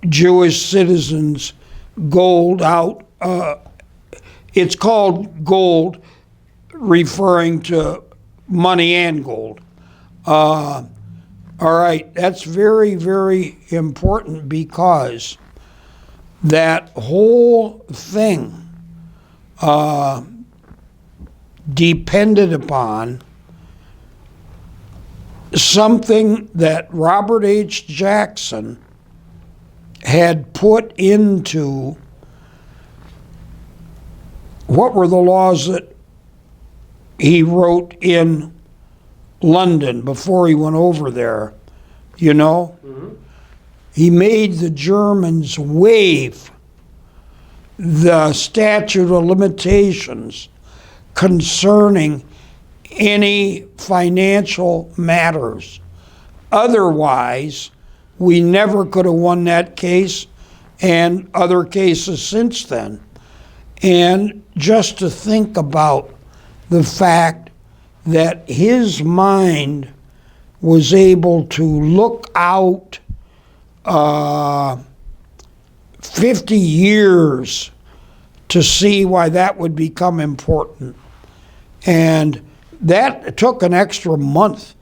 [SPEAKER 2] Jewish citizens' gold out. It's called gold, referring to money and gold. All right, that's very, very important because that whole thing depended upon something that Robert H. Jackson had put into, what were the laws that he wrote in London before he went over there, you know? Mm-hmm. He made the Germans waive the statute of limitations concerning any financial matters. Otherwise, we never could have won that case and other cases since then. And just to think about the fact that his mind was able to look out 50 years to see why that would become important. And that took an extra month.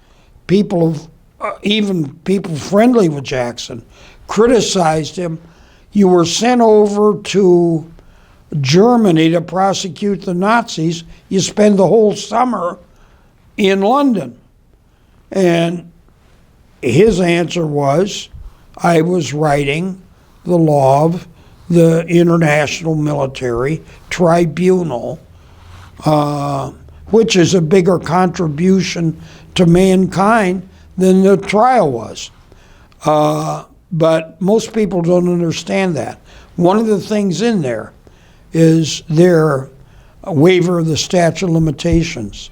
[SPEAKER 2] Even people friendly with Jackson, criticized him. You were sent over to Germany to prosecute the Nazis. You spend the whole summer in London. And his answer was, I was writing the law of the International Military Tribunal, which is a bigger contribution to mankind than the trial was. But most people don't understand that. One of the things in there is their waiver of the statute of limitations.